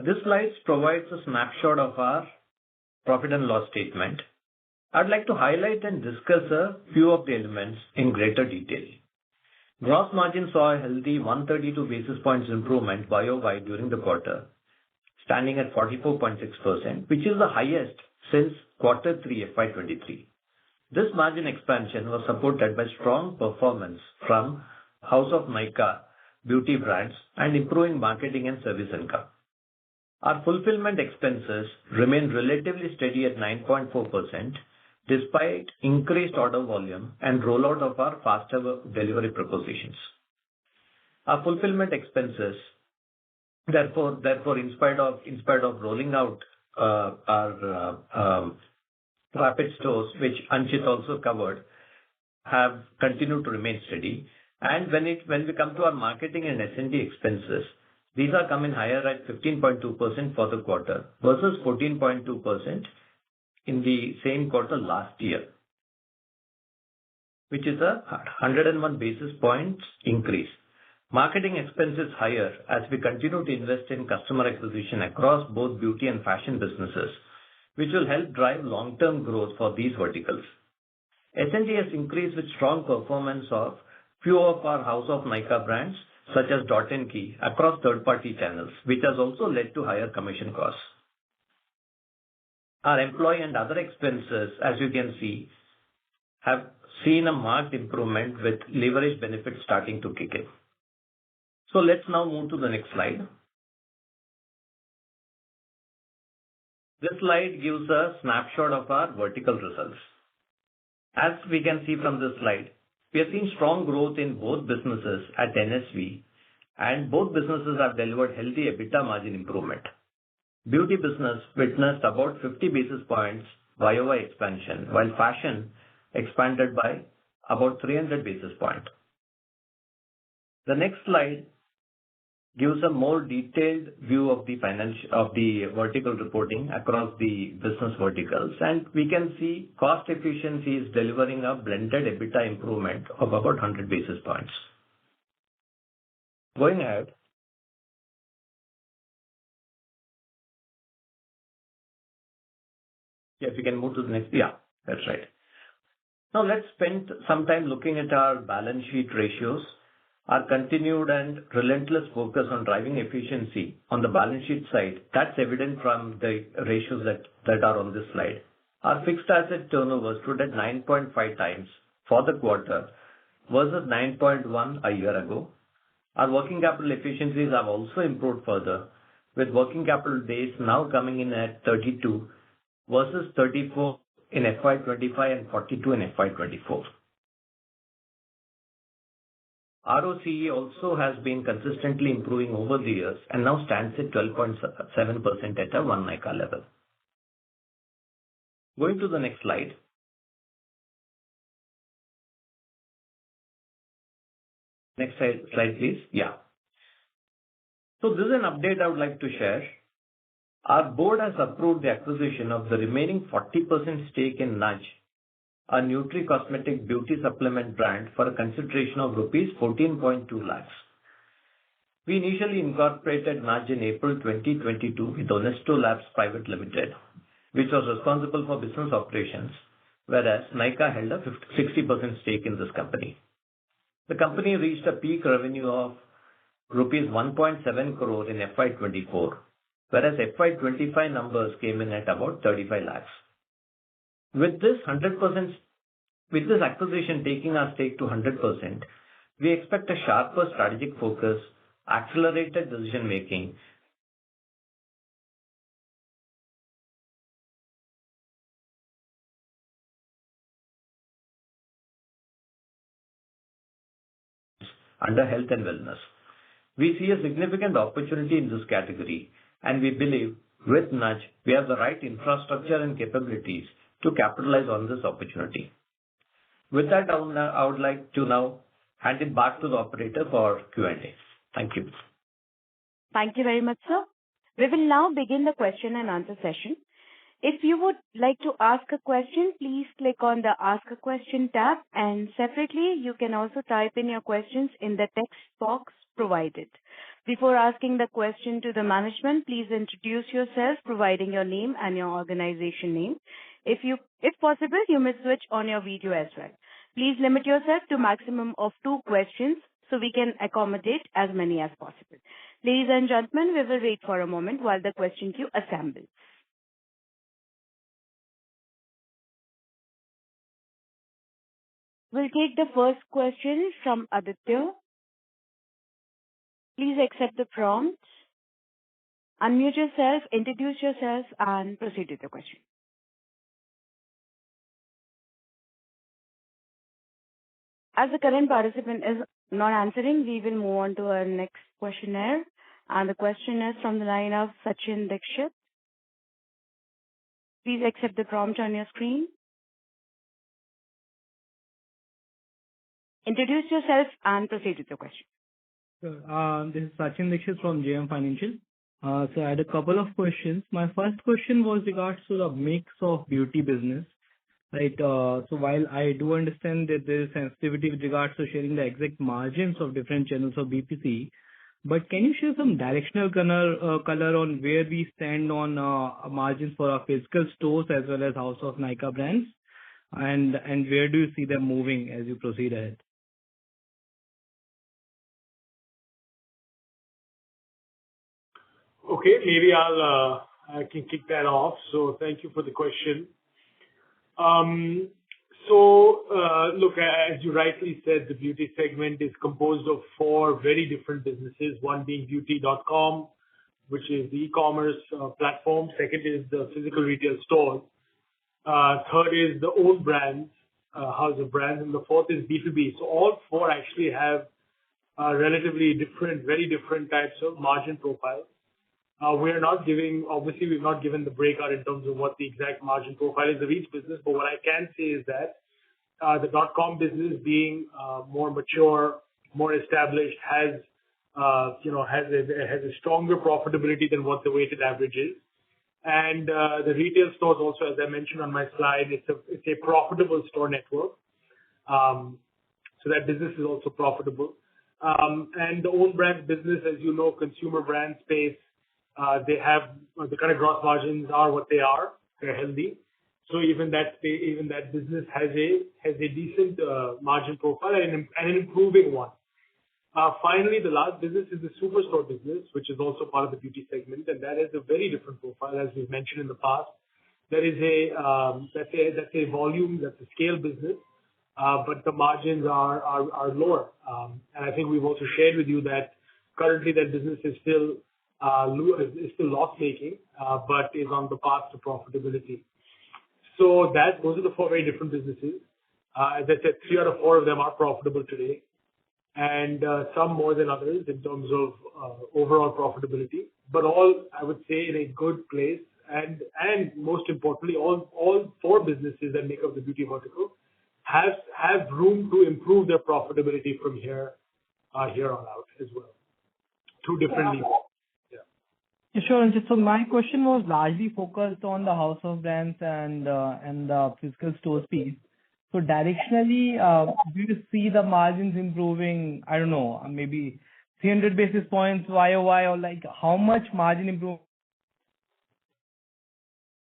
This slide provides a snapshot of our profit and loss statement. I'd like to highlight and discuss a few of the elements in greater detail. Gross margin saw a healthy 132 basis points improvement YOY during the quarter, standing at 44.6%, which is the highest since Q3 FY23. This margin expansion was supported by strong performance from House of Nykaa beauty brands and improving marketing and service income. Our fulfillment expenses remain relatively steady at 9.4%, despite increased order volume and rollout of our faster delivery propositions. Our fulfillment expenses, therefore, in spite of rolling out our rapid stores, which Anchit also covered, have continued to remain steady. And when we come to our marketing and S&D expenses, these are coming higher at 15.2% for the quarter versus 14.2% in the same quarter last year, which is a 101 basis points increase. Marketing expenses higher as we continue to invest in customer acquisition across both beauty and fashion businesses, which will help drive long-term growth for these verticals. S&D has increased with strong performance of few of our House of Nykaa brands, such as Dot & Key, across third-party channels, which has also led to higher commission costs. Our employee and other expenses, as you can see, have seen a marked improvement with leverage benefits starting to kick in. So let's now move to the next slide. This slide gives a snapshot of our vertical results. As we can see from this slide, we have seen strong growth in both businesses at NSV, and both businesses have delivered healthy EBITDA margin improvement. Beauty business witnessed about 50 basis points YOY expansion, while fashion expanded by about 300 basis points. The next slide gives a more detailed view of the vertical reporting across the business verticals, and we can see cost efficiency is delivering a blended EBITDA improvement of about 100 basis points. Going ahead, if we can move to the next, that's right. Now let's spend some time looking at our balance sheet ratios. Our continued and relentless focus on driving efficiency on the balance sheet side, that's evident from the ratios that are on this slide. Our fixed asset turnover stood at 9.5 times for the quarter versus 9.1 a year ago. Our working capital efficiencies have also improved further, with working capital days now coming in at 32 versus 34 in FY25 and 42 in FY24. ROCE also has been consistently improving over the years and now stands at 12.7% at a One Nykaa level. Going to the next slide. Next slide, please. So this is an update I would like to share. Our board has approved the acquisition of the remaining 40% stake in Nudge, a nutri-cosmetic beauty supplement brand, for a consideration of rupees 14.2 lakhs. We initially incorporated Nudge in April 2022 with Onesto Labs Private Limited, which was responsible for business operations, whereas Nykaa held a 60% stake in this company. The company reached a peak revenue of rupees 1.7 crore in FY24, whereas FY25 numbers came in at about 35 lakhs. With this acquisition taking our stake to 100%, we expect a sharper strategic focus, accelerated decision-making, under health and wellness. We see a significant opportunity in this category, and we believe with Nudge, we have the right infrastructure and capabilities to capitalize on this opportunity. With that, I would like to now hand it back to the operator for Q&A. Thank you. Thank you very much, sir. We will now begin the question and answer session. If you would like to ask a question, please click on the Ask a Question tab, and separately, you can also type in your questions in the text box provided. Before asking the question to the management, please introduce yourself, providing your name and your organization name. If possible, you may switch on your video as well. Please limit yourself to maximum of 2 questions so we can accommodate as many as possible. Ladies and gentlemen, we will wait for a moment while the question queue assembles. We'll take the first question from Aditya. Please accept the prompt. Unmute yourself, introduce yourself, and proceed with the question. As the current participant is not answering, we will move on to our next questionnaire. And the question is from the line of Sachin Dixit. Please accept the prompt on your screen. Introduce yourself and proceed with your question. Sure. This is Sachin Dixit from JM Financial. So I had a couple of questions. My first question was regards to the mix of beauty business. Right. So while I do understand that there is sensitivity with regards to sharing the exact margins of different channels of BPC, but can you share some directional color on where we stand on margins for our physical stores as well as House of Nykaa brands, and where do you see them moving as you proceed ahead? Okay, maybe I can kick that off. So thank you for the question. Look, as you rightly said, the beauty segment is composed of 4 very different businesses, one being beauty.com, which is the e-commerce platform. Second is the physical retail store. Third is the own brands, house of brands. And the fourth is B2B. So all 4 actually have relatively different, very different types of margin profiles. We've not given the breakout in terms of what the exact margin profile is of each business. But what I can say is that the .com business, being more mature, more established, has a stronger profitability than what the weighted average is. And the retail stores also, as I mentioned on my slide, it's a profitable store network. So that business is also profitable. And the own brand business, as you know, consumer brand space, they have the kind of gross margins are what they are. They're healthy. So even that business has a decent margin profile and an improving one. Finally, the last business is the superstore business, which is also part of the beauty segment, and that has a very different profile, as we've mentioned in the past. That is that's a volume, that's a scale business, but the margins are lower. And I think we've also shared with you that currently that business is still loss-making, but is on the path to profitability. So those are the 4 very different businesses. As I said, 3 out of 4 of them are profitable today, and some more than others in terms of overall profitability. But all, I would say, in a good place. And most importantly, all 4 businesses that make up the beauty vertical have room to improve their profitability from here on out as well, through different levers. Sure. And so my question was largely focused on the House of Brands and the physical stores piece. So directionally, do you see the margins improving? I don't know, maybe 300 basis points YOY, or like how much margin improvement?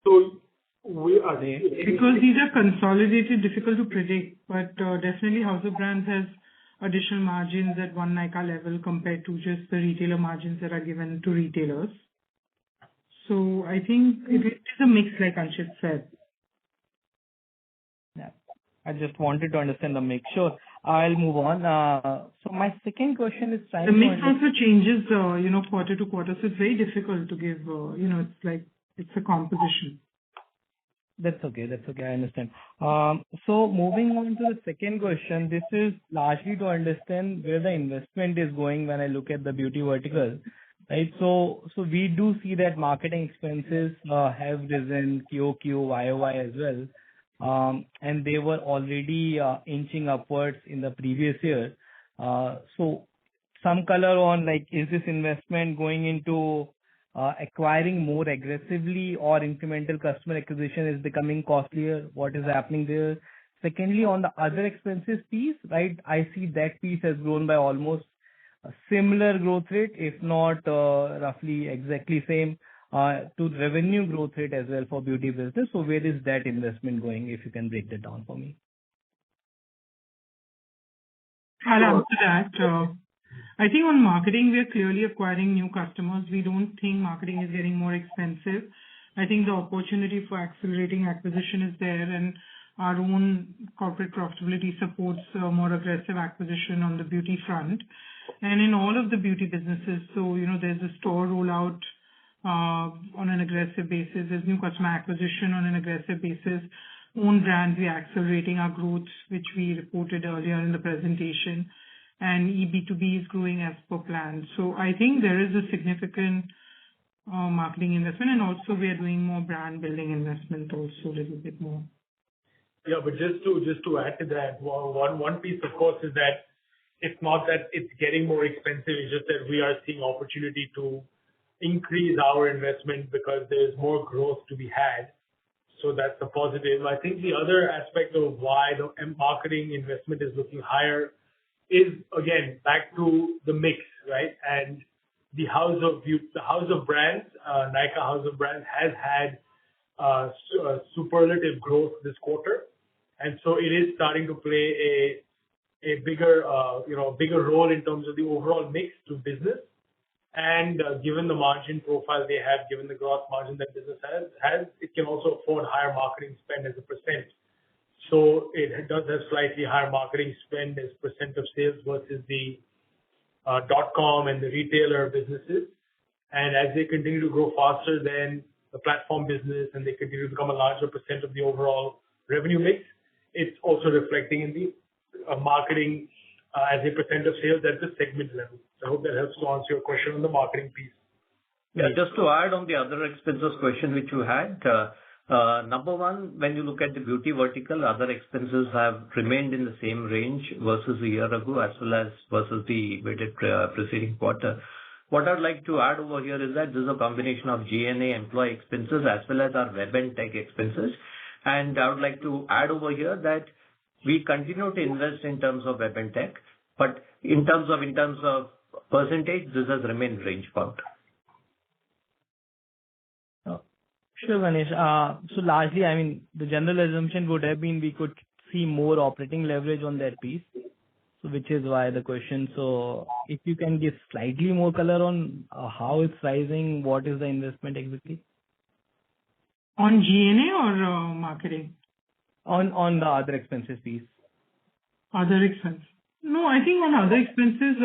So we are because these are consolidated, difficult to predict, but definitely House of Brands has additional margins at one Nykaa level compared to just the retailer margins that are given to retailers. So I think it is a mix, like Anshit said. I just wanted to understand the mix. Sure, I'll move on. So my second question is trying The to mix understand. also changes, quarter to quarter, so it's very difficult to give, it's like it's a composition. That's okay. That's okay. I understand. So moving on to the second question, this is largely to understand where the investment is going when I look at the beauty vertical, right? So we do see that marketing expenses have risen QOQ, YOY as well. And they were already inching upwards in the previous year. So some color on, like, is this investment going into acquiring more aggressively, or incremental customer acquisition is becoming costlier? What is happening there? Secondly, on the other expenses piece, right, I see that piece has grown by almost a similar growth rate, if not roughly exactly same to revenue growth rate as well for beauty business. So where is that investment going, if you can break that down for me? I'll answer that. I think on marketing, we are clearly acquiring new customers. We don't think marketing is getting more expensive. I think the opportunity for accelerating acquisition is there, and our own corporate profitability supports more aggressive acquisition on the beauty front. And in all of the beauty businesses, so, there's a store rollout on an aggressive basis. There's new customer acquisition on an aggressive basis. Own brands, we are accelerating our growth, which we reported earlier in the presentation. And eB2B is growing as per plan. So I think there is a significant marketing investment, and also we are doing more brand building investment also a little bit more. Yeah, but just to add to that, one piece, of course, is that it's not that it's getting more expensive. It's just that we are seeing opportunity to increase our investment because there's more growth to be had. So that's a positive. I think the other aspect of why the marketing investment is looking higher is, again, back to the mix, right? And the House of Brands, Nykaa House of Brands, has had superlative growth this quarter, and so it is starting to play a bigger role in terms of the overall mix to business. And given the margin profile they have, given the gross margin that business has, it can also afford higher marketing spend as a percent. So it does have slightly higher marketing spend as percent of sales versus the .com and the retailer businesses. And as they continue to grow faster than the platform business and they continue to become a larger percent of the overall revenue mix, it's also reflecting in the marketing as a percent of sales at the segment level. So I hope that helps to answer your question on the marketing piece. Yeah, just to add on the other expenses question which you had, number one, when you look at the beauty vertical, other expenses have remained in the same range versus a year ago, as well as versus the immediate preceding quarter. What I'd like to add over here is that this is a combination of G&A employee expenses as well as our web and tech expenses. And I would like to add over here that we continue to invest in terms of web and tech, but in terms of percentage, this has remained range bound. Sure, Ganesh. So largely, I mean, the general assumption would have been we could see more operating leverage on that piece, so which is why the question. So if you can give slightly more color on how it's rising, what is the investment exactly? On G&A or marketing? On the other expenses piece. Other expenses. No, I think on other expenses,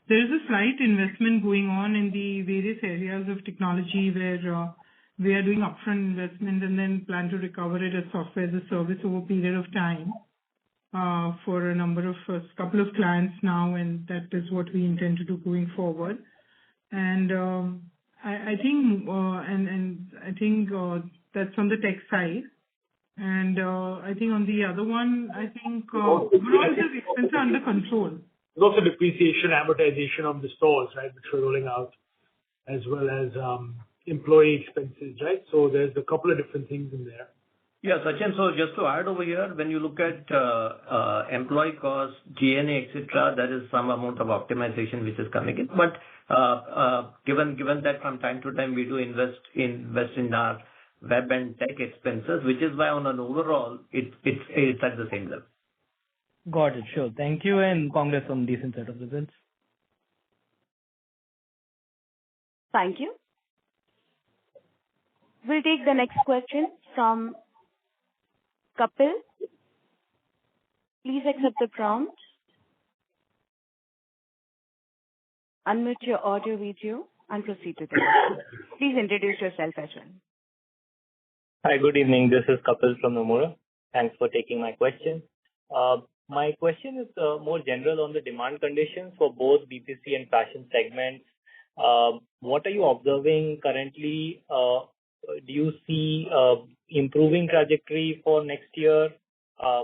there is a slight investment going on in the various areas of technology where we are doing upfront investment and then plan to recover it as software as a service over a period of time for a couple of clients now, and that is what we intend to do going forward. And I think that's on the tech side. And I think on the other one, I think overall the expenses are under control. There's also depreciation, amortization of the stores, right, which we're rolling out, as well as employee expenses, right? So there's a couple of different things in there. Yeah, Sachin, so just to add over here, when you look at employee costs, G&A, etc., there is some amount of optimization which is coming in. But given that from time to time we do invest in our web and tech expenses, which is why on an overall it's at the same level. Got it. Sure. Thank you, and congrats on decent set of results. Thank you. We'll take the next question from Kapil Please accept the prompt. Unmute your audio, video, and proceed to the question. Please introduce yourself as well. Hi, good evening. This is Kapil from Nomura. Thanks for taking my question. My question is more general on the demand conditions for both BPC and fashion segments. What are you observing currently? Do you see improving trajectory for next year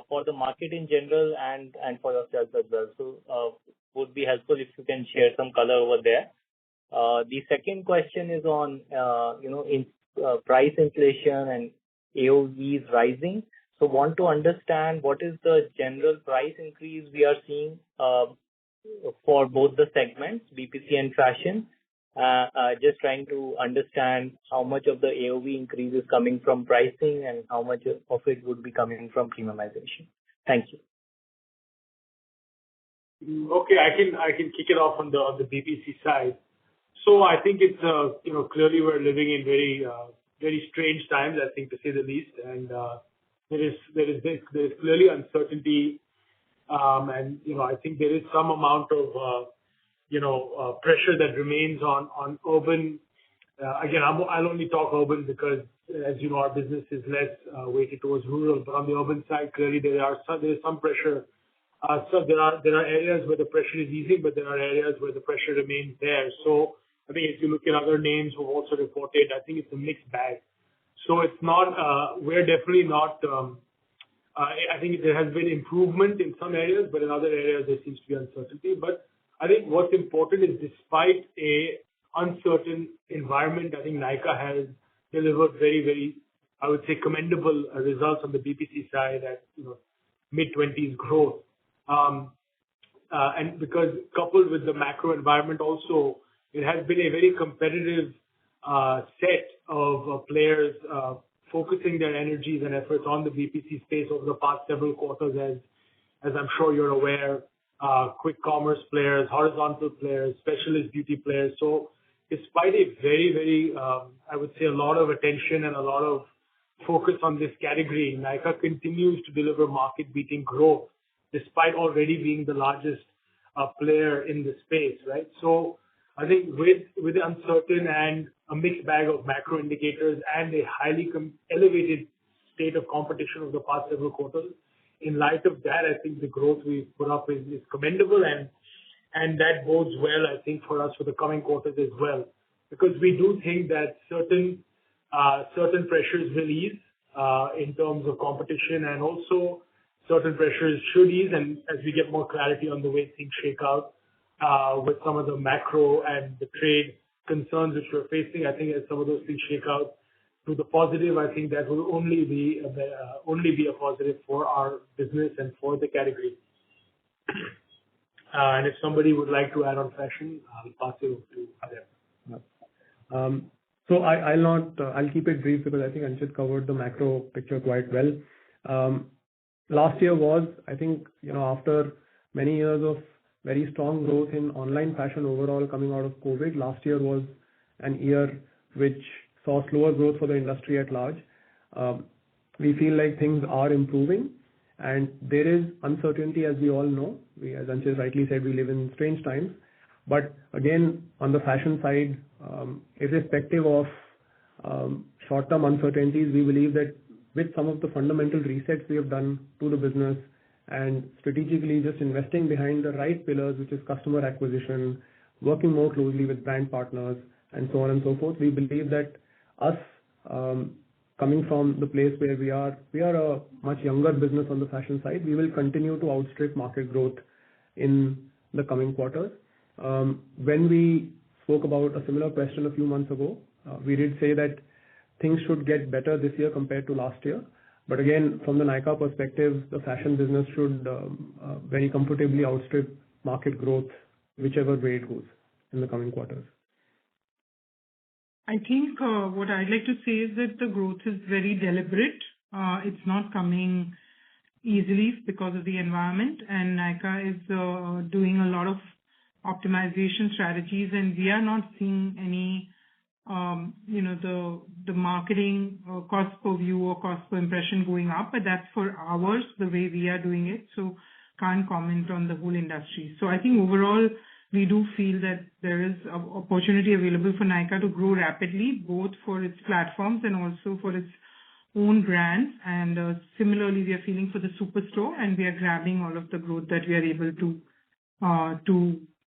for the market in general and for yourself as well? So would be helpful if you can share some color over there. The second question is on price inflation and AOVs rising. So want to understand what is the general price increase we are seeing for both the segments, BPC and fashion. Just trying to understand how much of the AOV increase is coming from pricing and how much of it would be coming from premiumization. Thank you. Okay, I can kick it off on the BPC side. So I think it's clearly we're living in very strange times, I think, to say the least, and there is clearly uncertainty, and I think there is some amount of pressure that remains on urban. Again, I'll only talk urban because, as you know, our business is less weighted towards rural. But on the urban side, clearly there is some pressure. So there are areas where the pressure is easing, but there are areas where the pressure remains there. So I think if you look at other names who've also reported, I think it's a mixed bag. So it's not. We're definitely not. I think there has been improvement in some areas, but in other areas there seems to be uncertainty. But I think what's important is, despite a uncertain environment, I think Nykaa has delivered very, very, I would say, commendable results on the BPC side at mid-20s growth. And because coupled with the macro environment also, it has been a very competitive set of players focusing their energies and efforts on the BPC space over the past several quarters, as I'm sure you're aware. Quick commerce players, horizontal players, specialist beauty players. So despite a very, very, I would say, a lot of attention and a lot of focus on this category, Nykaa continues to deliver market-beating growth, despite already being the largest player in the space, right? So I think with the uncertain and a mixed bag of macro indicators and a highly elevated state of competition over the past several quarters, in light of that, I think the growth we've put up is commendable, and that bodes well, I think, for us for the coming quarters as well, because we do think that certain pressures will ease in terms of competition, and also certain pressures should ease, and as we get more clarity on the way things shake out with some of the macro and the trade concerns which we're facing, I think as some of those things shake out to the positive, I think that will only be a positive for our business and for the category. And if somebody would like to add on fashion, I'll pass it over to Adem. So I'll keep it brief because I think Anchit covered the macro picture quite well. Last year was, I think, after many years of very strong growth in online fashion overall coming out of COVID, last year was an year which saw slower growth for the industry at large. We feel like things are improving, and there is uncertainty, as we all know. As Anchit rightly said, we live in strange times. But again, on the fashion side, irrespective of short-term uncertainties, we believe that with some of the fundamental resets we have done to the business and strategically just investing behind the right pillars, which is customer acquisition, working more closely with brand partners, and so on and so forth, we believe that us coming from the place where we are a much younger business on the fashion side, we will continue to outstrip market growth in the coming quarters. When we spoke about a similar question a few months ago, we did say that things should get better this year compared to last year. But again, from the Nykaa perspective, the fashion business should very comfortably outstrip market growth, whichever way it goes in the coming quarters. I think what I'd like to say is that the growth is very deliberate. It's not coming easily because of the environment, and Nykaa is doing a lot of optimization strategies, and we are not seeing any the marketing cost per view or cost per impression going up, but that's for ours, the way we are doing it. So can't comment on the whole industry. So I think overall, we do feel that there is an opportunity available for Nykaa to grow rapidly, both for its platforms and also for its own brands. And similarly, we are feeling for the superstore, and we are grabbing all of the growth that we are able to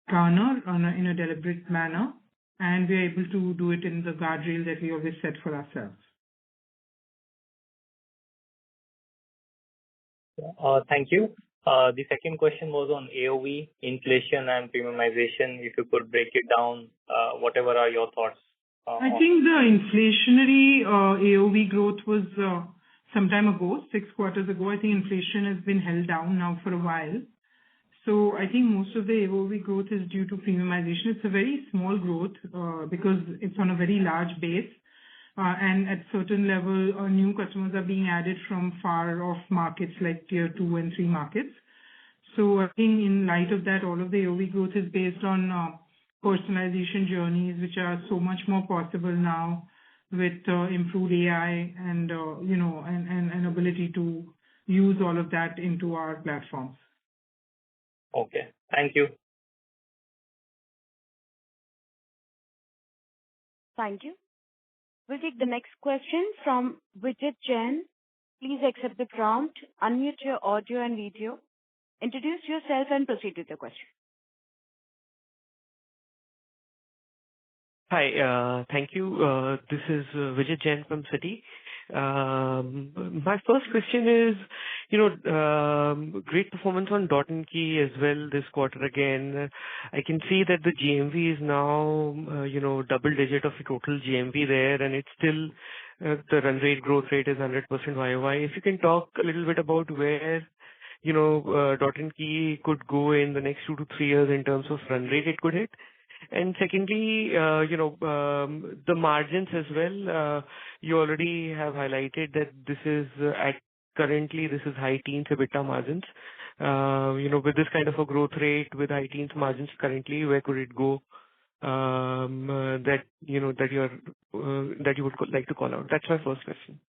garner in a deliberate manner, and we are able to do it in the guardrail that we always set for ourselves. Thank you. The second question was on AOV, inflation and premiumization. If you could break it down, whatever are your thoughts? I think the inflationary AOV growth was some time ago, 6 quarters ago. I think inflation has been held down now for a while. So I think most of the AOV growth is due to premiumization. It's a very small growth because it's on a very large base. And at certain level, new customers are being added from far off markets like tier 2 and 3 markets. So I think in light of that, all of the AOV growth is based on personalization journeys, which are so much more possible now with improved AI and an ability to use all of that into our platforms. Okay, thank you. Thank you. We'll take the next question from Vijit Jain. Please accept the prompt, unmute your audio and video, introduce yourself and proceed with the question. Hi, thank you. This is Vijit Jain from Citi. My first question is, great performance on Dot & Key as well this quarter again. I can see that the GMV is now, double digit of the total GMV there, and it's still the run rate growth rate is 100% YOY. If you can talk a little bit about where, Dot & Key could go in the next 2 to 3 years in terms of run rate it could hit. And secondly, the margins as well. You already have highlighted that this is currently high teens EBITDA margins. With this kind of a growth rate with high teens margins currently, where could it go? That you would like to call out. That's my first question.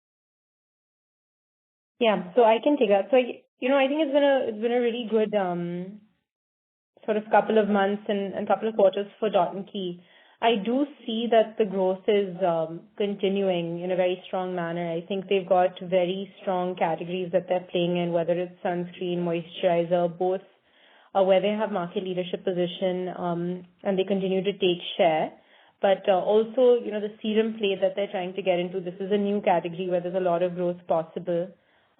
Yeah, so I can take that. So I think it's been a really good sort of couple of months and couple of quarters for Dot & Key. I do see that the growth is continuing in a very strong manner. I think they've got very strong categories that they're playing in, whether it's sunscreen, moisturizer, both where they have market leadership position and they continue to take share. But also, the serum play that they're trying to get into, this is a new category where there's a lot of growth possible,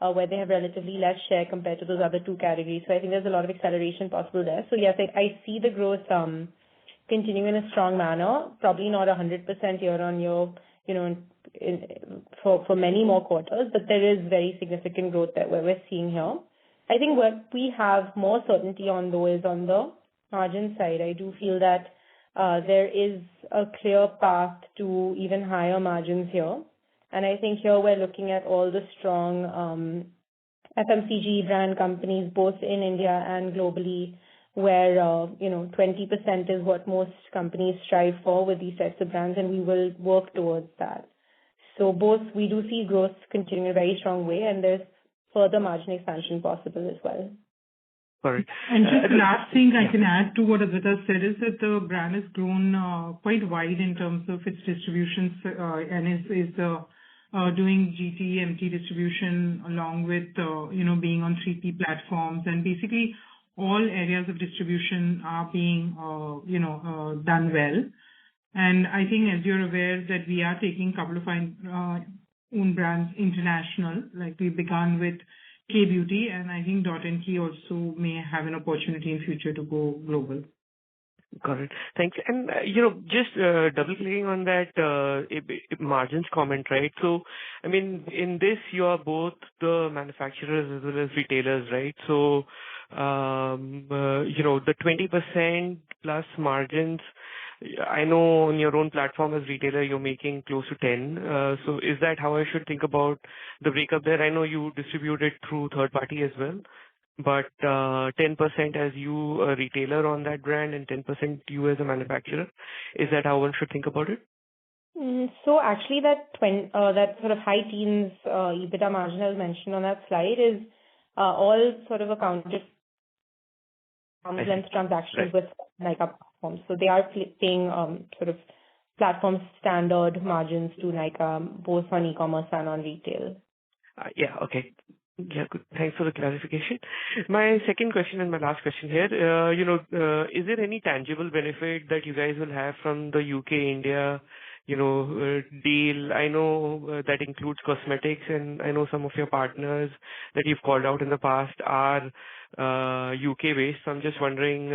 where they have relatively less share compared to those other 2 categories. So I think there's a lot of acceleration possible there. So yes, I see the growth continuing in a strong manner, probably not 100% year on year, for many more quarters, but there is very significant growth that we're seeing here. I think what we have more certainty on though is on the margin side. I do feel that there is a clear path to even higher margins here. And I think here we're looking at all the strong FMCG brand companies, both in India and globally, where 20% is what most companies strive for with these types of brands, and we will work towards that. So both we do see growth continuing in a very strong way, and there's further margin expansion possible as well. Correct. And just the last thing I can add to what Adwaita said is that the brand has grown quite wide in terms of its distributions and is doing GT, MT distribution along with, being on 3P platforms, and basically all areas of distribution are being, done well. And I think as you're aware that we are taking a couple of own brands international, like we've begun with K-Beauty, and I think Dot & Key also may have an opportunity in future to go global. Got it. Thanks. And, just double-clicking on that margins comment, right? So, I mean, in this, you are both the manufacturers as well as retailers, right? So, the 20% plus margins, I know on your own platform as retailer, you're making close to 10. So is that how I should think about the breakup there? I know you distribute it through third party as well, but 10% as you a retailer on that brand and 10% you as a manufacturer. Is that how one should think about it? So actually that sort of high teens EBITDA margin I was mentioned on that slide is all sort of accounted arm's length transactions with Nykaa platforms. So they are paying sort of platform standard margins to Nykaa, both on e-commerce and on retail. Yeah. Okay. Yeah, good. Thanks for the clarification. My second question and my last question here, is there any tangible benefit that you guys will have from the UK-India, deal? I know that includes cosmetics, and I know some of your partners that you've called out in the past are UK-based. So I'm just wondering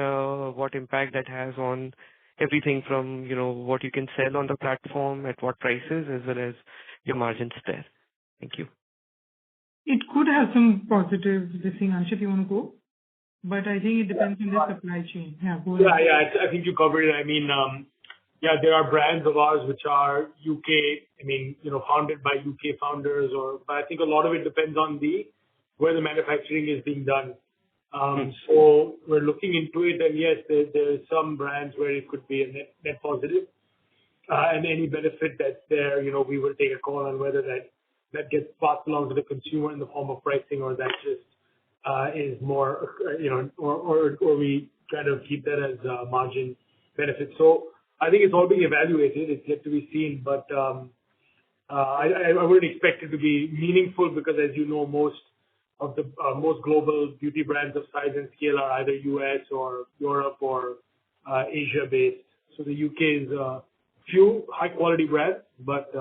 what impact that has on everything from, what you can sell on the platform, at what prices, as well as your margins there. Thank you. It could have some positive this thing. Ansha, if you want to go? But I think it depends on the supply chain. Yeah, go ahead. Yeah, I think you covered it. I mean, there are brands of ours which are UK, founded by UK founders, but I think a lot of it depends on where the manufacturing is being done. So we're looking into it, and yes, there's some brands where it could be a net positive. And any benefit that's there, we will take a call on whether that gets passed along to the consumer in the form of pricing, or that just is more, or we kind of keep that as a margin benefit. So I think it's all being evaluated. It's yet to be seen, but I wouldn't expect it to be meaningful because, as you know, most global beauty brands of size and scale are either US or Europe or Asia based. So the UK is a few high quality brands, but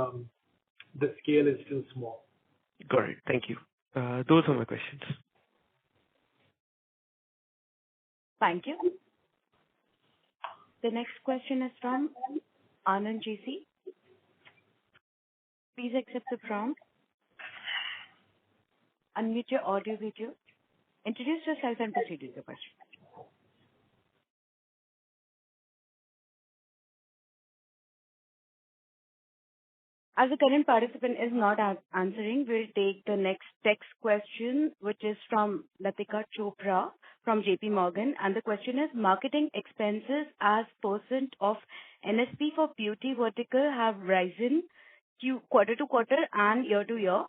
the scale is still small. Got it. Thank you. Those are my questions. Thank you. The next question is from Anand GC. Please accept the prompt. Unmute your audio video. Introduce yourself and proceed with the question. As the current participant is not answering, we'll take the next text question, which is from Latika Chopra from JP Morgan. And the question is, marketing expenses as % of NSP for beauty vertical have risen quarter to quarter and year to year.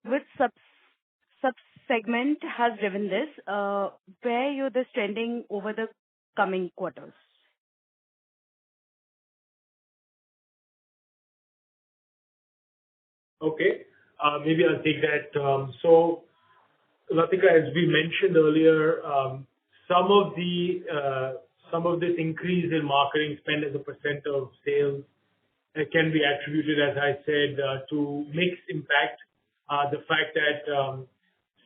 Which sub-segment has driven this? Where you're this trending over the coming quarters? Okay. Maybe I'll take that. So, Latika, as we mentioned earlier, some of this increase in marketing spend as a % of sales can be attributed, as I said, to mix impact. The fact that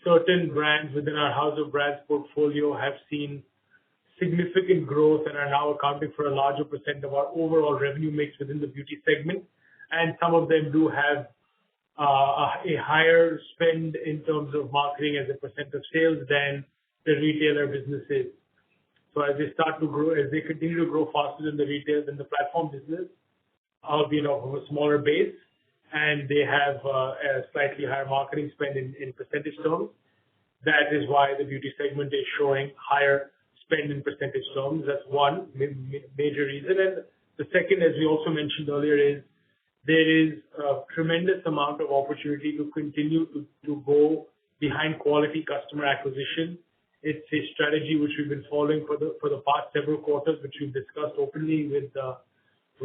certain brands within our house of brands portfolio have seen significant growth and are now accounting for a larger % of our overall revenue mix within the beauty segment. And some of them do have a higher spend in terms of marketing as a % of sales than the retailer businesses. So as they start to grow, as they continue to grow faster than the platform business, albeit of a smaller base, and they have a slightly higher marketing spend in percentage terms. That is why the beauty segment is showing higher spend in percentage terms. That's one major reason. And the second, as we also mentioned earlier, is there is a tremendous amount of opportunity to continue to go behind quality customer acquisition. It's a strategy which we've been following for the past several quarters, which we've discussed openly with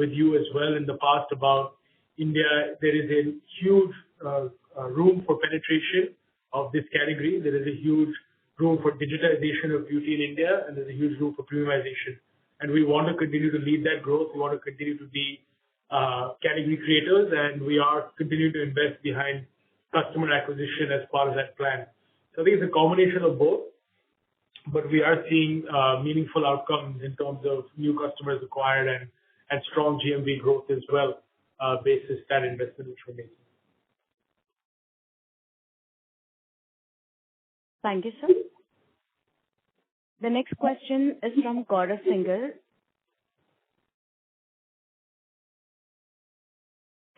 you as well in the past about India. There is a huge room for penetration of this category. There is a huge room for digitization of beauty in India, and there's a huge room for premiumization. And we want to continue to lead that growth. We want to continue to be category creators, and we are continuing to invest behind customer acquisition as part of that plan. So I think it's a combination of both, but we are seeing meaningful outcomes in terms of new customers acquired and strong GMV growth as well, basis that investment which we're making. Thank you, sir. The next question is from Gaurav Singhal.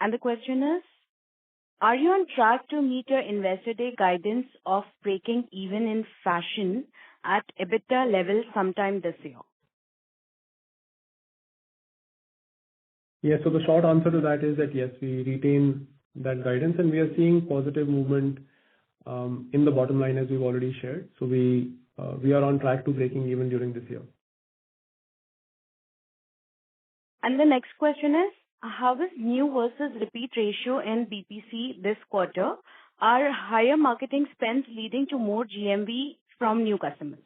And the question is, are you on track to meet your Investor Day guidance of breaking even in fashion at EBITDA level sometime this year? Yes. So the short answer to that is that, yes, we retain that guidance, and we are seeing positive movement in the bottom line, as we've already shared. So we are on track to breaking even during this year. And the next question is, how is new versus repeat ratio in BPC this quarter? Are higher marketing spends leading to more GMV from new customers?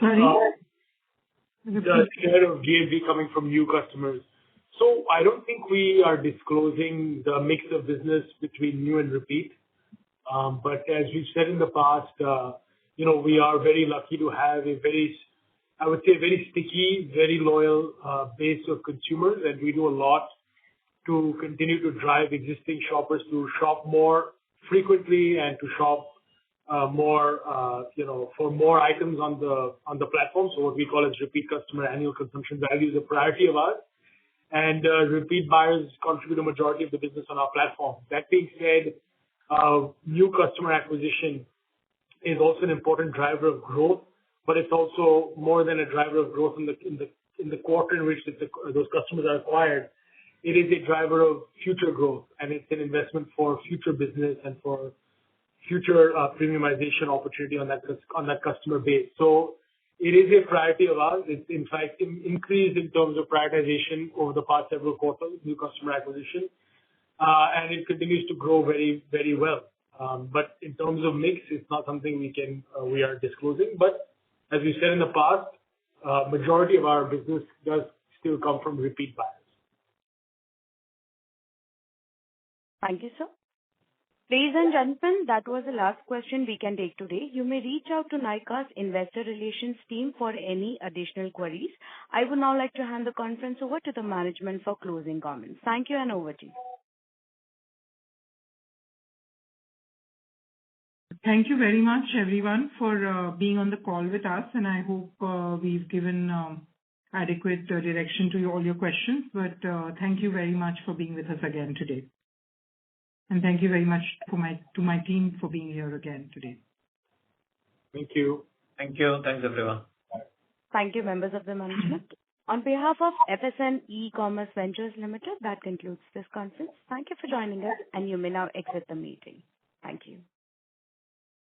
Sorry? The share of GMV coming from new customers. So I don't think we are disclosing the mix of business between new and repeat. But as we've said in the past, we are very lucky to have a very sticky, very loyal base of consumers, and we do a lot to continue to drive existing shoppers to shop more frequently and to shop more, for more items on the platform. So what we call as repeat customer annual consumption value is a priority of ours. And repeat buyers contribute a majority of the business on our platform. That being said, new customer acquisition is also an important driver of growth, but it's also more than a driver of growth in the quarter in which those customers are acquired. It is a driver of future growth, and it's an investment for future business and for future premiumization opportunity on that customer base. So it is a priority of ours. It's in fact increased in terms of prioritization over the past several quarters, new customer acquisition, and it continues to grow very, very well. But in terms of mix, it's not something we are disclosing. But as we said in the past, majority of our business does still come from repeat buyers. Thank you, sir. Ladies and gentlemen, that was the last question we can take today. You may reach out to Nykaa's investor relations team for any additional queries. I would now like to hand the conference over to the management for closing comments. Thank you, and over to you. Thank you very much, everyone, for being on the call with us, and I hope we've given adequate direction to all your questions. But thank you very much for being with us again today. And thank you very much to my team for being here again today. Thank you. Thank you. Thanks, everyone. Thank you, members of the management. On behalf of FSN E-Commerce Ventures Limited, that concludes this conference. Thank you for joining us, and you may now exit the meeting. Thank you.